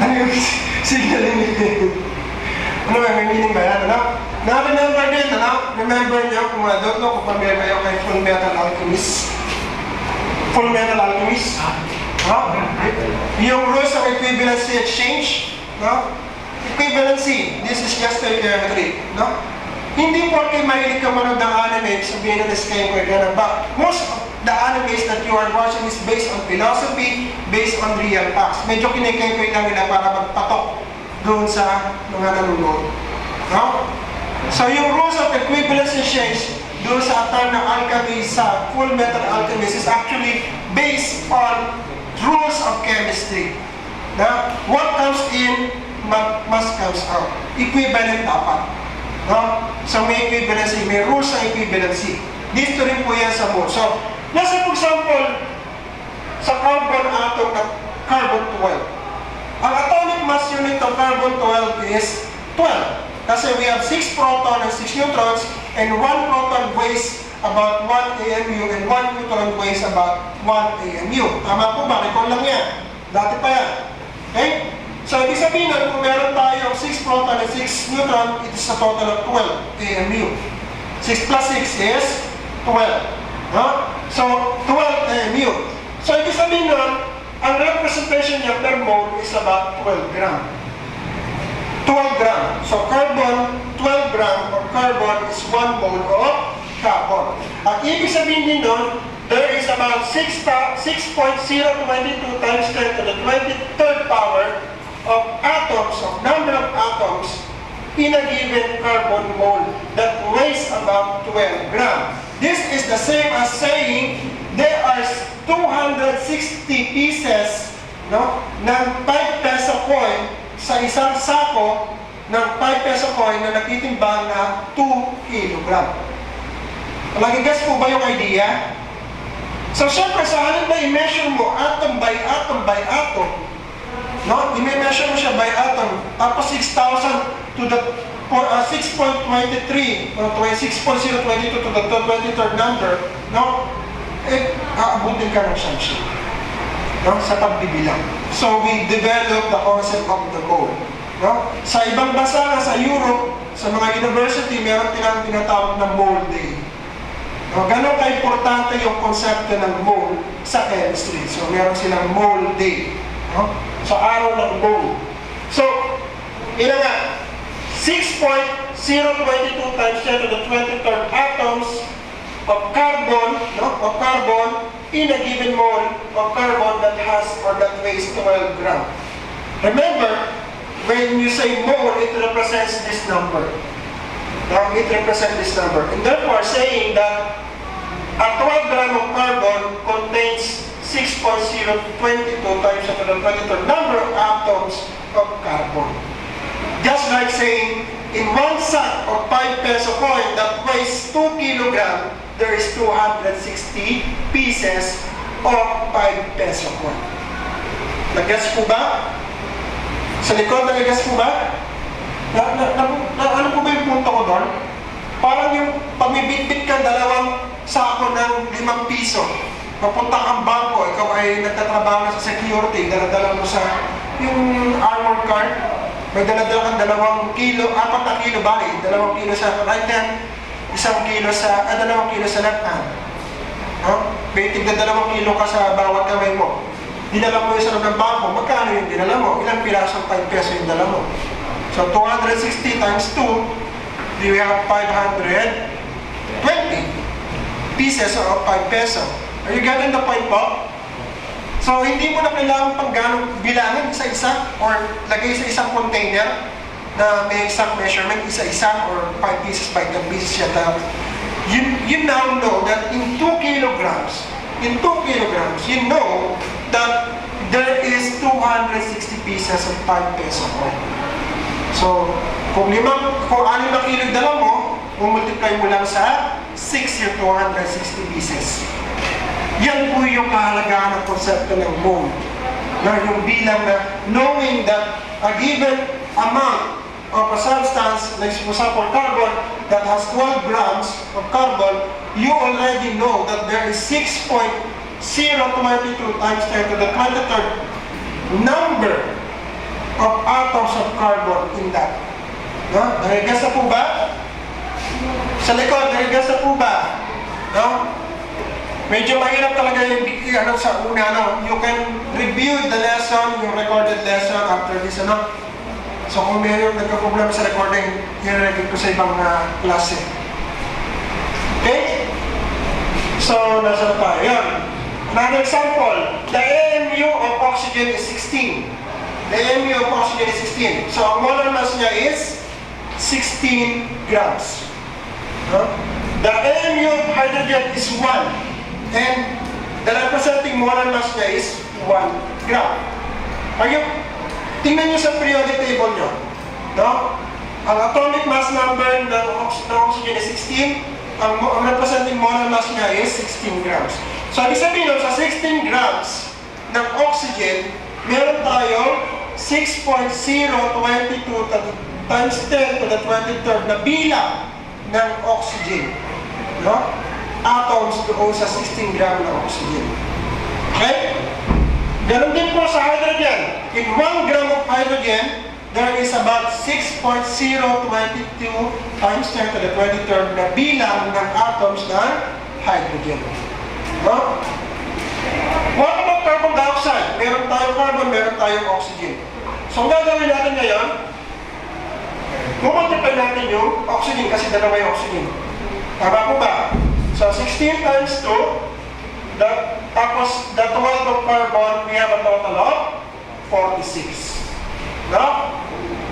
ano yung signaling niyo? Ano ba, may meaning ba yan? Ano? Na-remember din, ano? Remember niyo kung don't know kung pamilya kayo kay Full Metal Alchemist. Full Metal Alchemist? No? Yung rules of equivalency exchange, no? Equivalency, this is just stoichiometry, no? Hindi porke mahilig ka manood ng anime, sabihin na kayo ko ganun. But most of the animes that you are watching is based on philosophy, based on real facts. Medyo kinikay-koy lang nila para magpatok doon sa mga nanonood. No? So yung rules of equivalency exchange doon sa term ng alchemy sa Full Metal Alchemist is actually based on rules of chemistry. Na what comes in must comes out. Equivalent dapat. No? So may equivalency, may rules ng equivalency. Dito rin po yan sa mole. So, let's say for example, sa carbon atom at carbon 12. Ang atomic mass unit ng carbon 12 is 12. Kasi we have 6 proton and 6 neutrons, and 1 proton weighs about 1 AMU and 1 neutron weighs about 1 AMU. Tama po ba? Recall lang yan. Dati pa yan. Okay? So, ibig sabihin na kung meron tayong 6 proton and 6 neutron, it is a total of 12 AMU. 6 plus 6 is 12. No? So, 12 AMU. So, ibig sabihin na, ang representation niya per mole is about 12 gram. 12 gram. So, carbon, 12 gram of carbon is 1 mole of carbon. At ibig sabihin din doon, there is about 6.022 times 10 to the 23rd power of atoms, of number of atoms in a given carbon mole that weighs about 12 grams. This is the same as saying there are 260 pieces, no, ng 5 peso coin sa isang sako ng 5 peso coin na nagtitimbang na 2 kilogram. Nagigas po ba yung idea? So, syempre, sa halip na i-measure mo atom by atom by atom, no? I-measure mo siya by atom, tapos 6,000 to the 6.23 or 6.022 to the 23rd number, no? Aabutin ka ng siyang no? Sa pagbibilang. So, we developed the concept of the mole. No? Sa ibang bansa, sa Europe, sa mga university, meron tinatawag na mole day. No? Ganon ka-importante yung konsepto ng mole sa chemistry. So, meron silang mole day. No? So, araw ng mole. So, ina nga, 6.022 times 10 to the 23rd atoms of carbon, no? Of carbon in a given mole of carbon that has or that weighs 12 grams. Remember, when you say mole, it represents this number. Now, it represents this number. And therefore, saying that a 12 gram of carbon contains 6.022 times to the 23rd number of atoms of carbon. Just like saying, in one sack of 5 peso coin that weighs 2 kilogram, there is 260 pieces of 5 peso. peso coin. Nag-guess po ba? Sa likod, nag-guess po ba? Ano po ba yung punto ko doon? Parang yung pag may bitbit ka dalawang sako ng 5 piso, papunta kang bangko, ikaw ay nagtatrabaho na sa security, daladala mo sa yung armor card, may daladala kang 2 kilo, 4 na kilo bali, 2 kilo sa right hand, 2 kilo sa left hand. May tigda 2 kilo ka sa bawat kamay mo. Dinala mo yung sa loob ng bangko, magkano yung dinala mo? Ilang pirasong 5 peso yung dala mo? So 260 times 2, we have 520 pieces of 5 peso. Are you getting the point po? So hindi mo na kailangan pang ganong bilangan isa-isa or lagay sa isang container na may exact measurement, isa-isa or 5 pieces by 10 pieces yata. You now know that in 2 kilograms, you know that there is 260 pieces of 5 peso coin. So, kung 6 na kilo dala mo, multiply mo lang sa 6 yung 260 pieces. Yan po yung kahalagahan ng konsepto ng mole. Na yung bilang na knowing that a given amount of a substance, like for example carbon, that has 12 grams of carbon, you already know that there is 6.022 times 10 to the 23rd number of atoms of carbon in that. No? Narigas na po ba? Sa likod, narigas na po ba? No? Medyo mahirap talaga yung sa una. No? You can review the lesson, yung recorded lesson after this. Ano? So kung mayroon nagka-problema sa recording, i-record ko sa ibang klase. Okay? So, nasa na tayo. Yan. Another example, the AMU of oxygen is 16. The AMU of oxygen is 16. So, ang molar mass niya is 16 grams. The AMU of hydrogen is 1. And the representing molar mass niya is 1 gram. Tingnan nyo sa periodic table nyo. No? Ang atomic mass number ng oxygen is 16. Ang representing molar mass niya is 16 grams. So, ibig sabihin sa 16 grams ng oxygen, meron tayo 6.022 times 10 to the 23rd na bilang ng oxygen. No? Atoms doon sa 16 gram ng oxygen. Okay? Ganon din po sa hydrogen. In 1 gram of hydrogen, there is about 6.022 times 10 to the 23rd na bilang ng atoms ng hydrogen. No? What about carbon dioxide? Meron tayong carbon, meron tayong oxygen. So, ang gagawin natin ngayon, multiply natin yung oxygen kasi dalawa yung oxygen. Tama po ba? So, 16 times 2, tapos the 12 of carbon, we have a total of 46. No?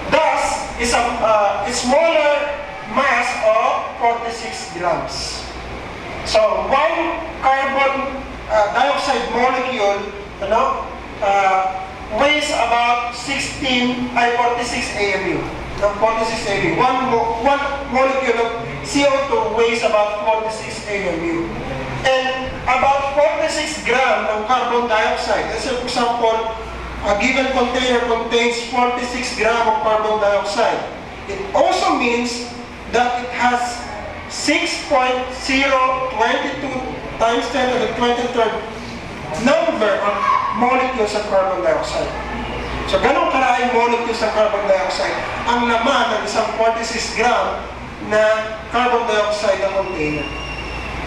Thus, is a smaller mass of 46 grams. So, one carbon dioxide molecule, weighs about 46 AMU. 46 AMU. One molecule of CO2 weighs about 46 AMU. And about 46 gram ng carbon dioxide. As for example, a given container contains 46 gram of carbon dioxide. It also means that it has 6.022 times 10 to the 23rd number of molecules of carbon dioxide. So, ganun karaming molecules ng carbon dioxide ang laman ng isang 46 gram na carbon dioxide na container.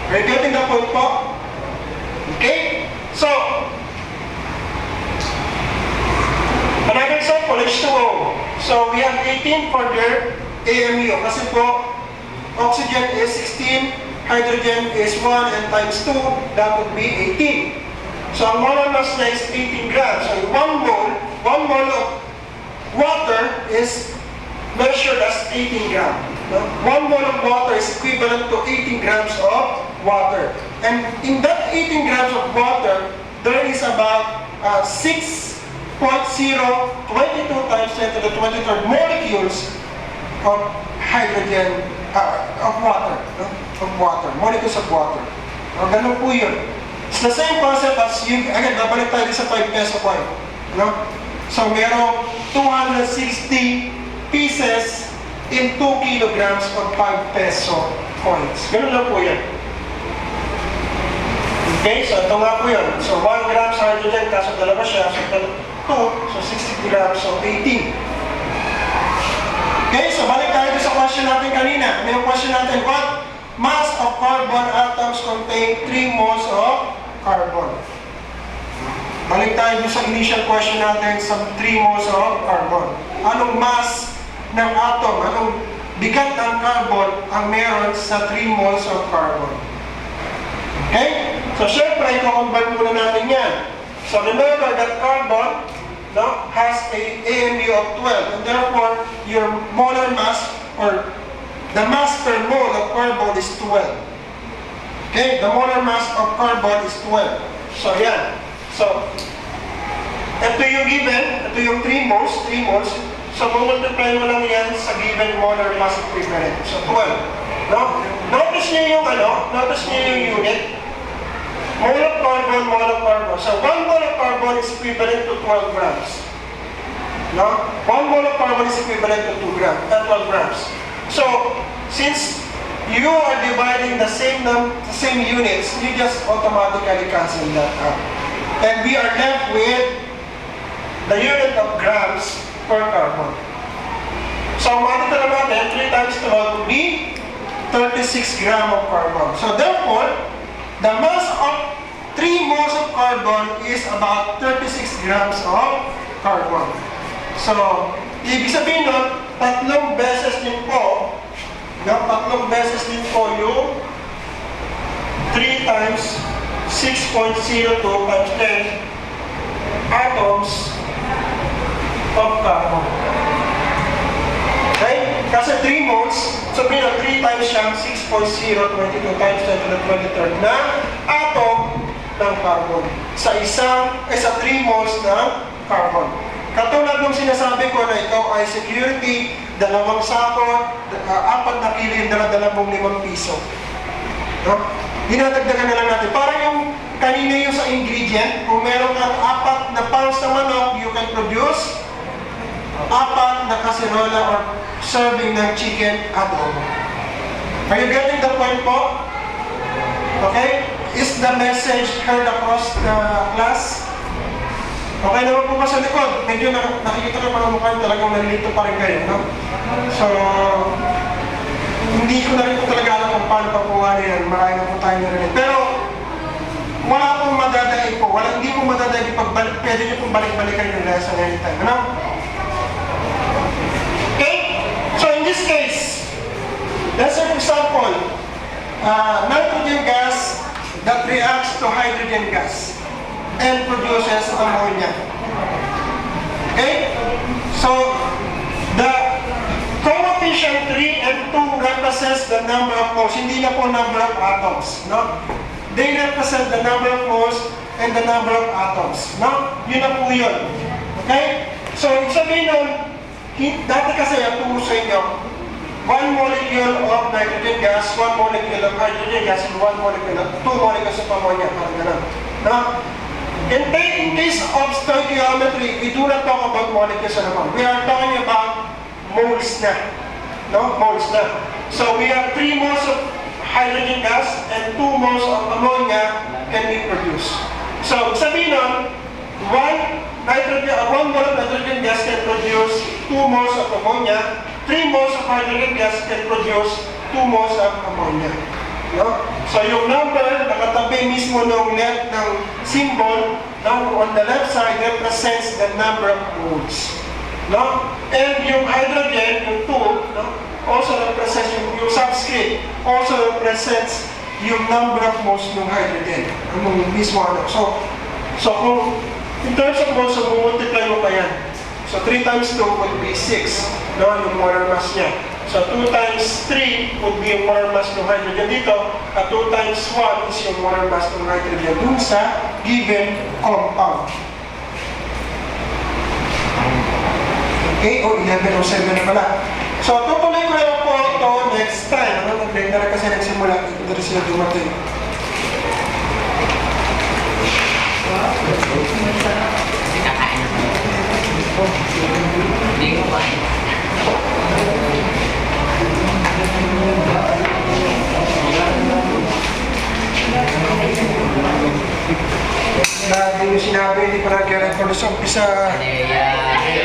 Are you getting the point po? Okay? So, another example, H2O. So, we have 18 for their AMU. Kasi po, oxygen is 16, hydrogen is 1, and times 2, that would be 18. So, ang molar mass na is 18 grams. So, 1 mole of water is measured as 18 grams. 1 mole of water is equivalent to 18 grams of water. And in that 18 grams of water, there is about 6.022 times 10 to the 23rd molecules of hydrogen, of water, molecules of water. Ganun po yun. It's the same concept as you, again, babalik tayo sa 5 peso coin. No? So, merong 260 pieces in 2 kilograms of 5 peso coins. Ganun lang po yan. Okay, so ito nga po yun. So, 1 gram sa hydrogen, kaso dalawa siya. So, 2, so 60 grams, so 18. Okay, so balik tayo sa question natin kanina. Ano yung question natin? What mass of carbon atoms contain 3 moles of carbon? Balik tayo sa initial question natin sa 3 moles of carbon. Anong mass ng atom? Anong bigat ng carbon ang meron sa 3 moles of carbon? Okay? So, syempre, i-combine muna natin yan. So, remember that carbon has a AMU of 12, and therefore, your molar mass, or the mass per mole of carbon is 12. Okay? The molar mass of carbon is 12. So, yan. So, ito yung given, ito yung 3 moles. So, multiply mo lang yan sa given molar mass equivalent. So, 12. No? Notice niyo yung unit. Mole of carbon. So, 1 mole of carbon is equivalent to 12 grams. No? 1 mole of carbon is equivalent to 12 grams. So, since you are dividing the same units, you just automatically cancel that out. And we are left with the unit of grams per carbon. So, matitala natin, 3 times 12 would be 36 gram of carbon. So, therefore, the mass of 3 moles of carbon is about 36 grams of carbon. So, ibig sabihin nun, tatlong beses din po yung 3 times 6.02 times 10 atoms of carbon. Okay? Kasi 3 moles, sabihin na 3 times siyang 6.022 times 10 to the 23rd na atom ng carbon sa 3 moles ng carbon. Katulad ng sinasabi ko na ito ay security, 2 sako, 4 na kilo yung $5 piso. No? Dinadagdagan na lang natin. Parang yung kanina yung sa ingredient, kung meron kang 4 na pounds na manok, you can produce 4 na kaserola or serving ng chicken adobo. Are you getting the point po? Okay? Is the message heard across the class? Okay naman po ba sa likod? Medyo nakikita ko pa ng mukha, talagang nalilito pa rin kayo, no? So, hindi ko na rin po talaga alam kung paano papungahan yan. Marami na po tayo narinig. Pero, wala pong madadai po. Hindi po madadai pagbalik. Pwede nyo pong balik-balikan yung lesson anytime. Ano? Okay? So, in this case, let's say for example, nitrogen gas that reacts to hydrogen gas and produces ammonia. Okay? So, the coefficient 3 and 2 represents the number of moles. Hindi na po number of atoms. No? They represent the number of moles and the number of atoms. No? Yun na po yun. Okay? So, ibig sabihin nun, dati kasi turo sa inyo, 1 molecule of nitrogen gas, 1 molecule of hydrogen gas, and 2 molecules of ammonia. Parang ganun. No? In case of stoichiometry, we do not talk about molecules anymore. We are talking about moles na. No? Moles na. So, we have 3 moles of hydrogen gas and 2 moles of ammonia can be produced. So, sabihin nun, 1 mole of nitrogen gas can produce 2 moles of ammonia, 3 moles of hydrogen gas can produce 2 moles of ammonia. No? So, yung number, nakatabi mismo ng left ng symbol, on the left side represents the number of moles. No? And yung hydrogen, yung 2, no? Also represents yung subscript, also represents yung number of moles ng hydrogen. Yung mismo ano. So kung in terms of moles, so multiply mo pa yan. So 3 times 2 would be 6, no? Yung molar mass niya. So 2 times 3 would be yung molar mass ng hydrogen dito, at 2 times 1 is yung molar mass ng hydrogen dun sa given compound. Okay, 11 o 7 na pala. So, tutuloy ko na po ito next time. Nag-break na rin kasi nagsimula. Ito na rin sila dumating. Kasi kakain naman. Hindi ko kain. Grabe yung sinabi, hindi pa nag-record sa umpisa. Yeah.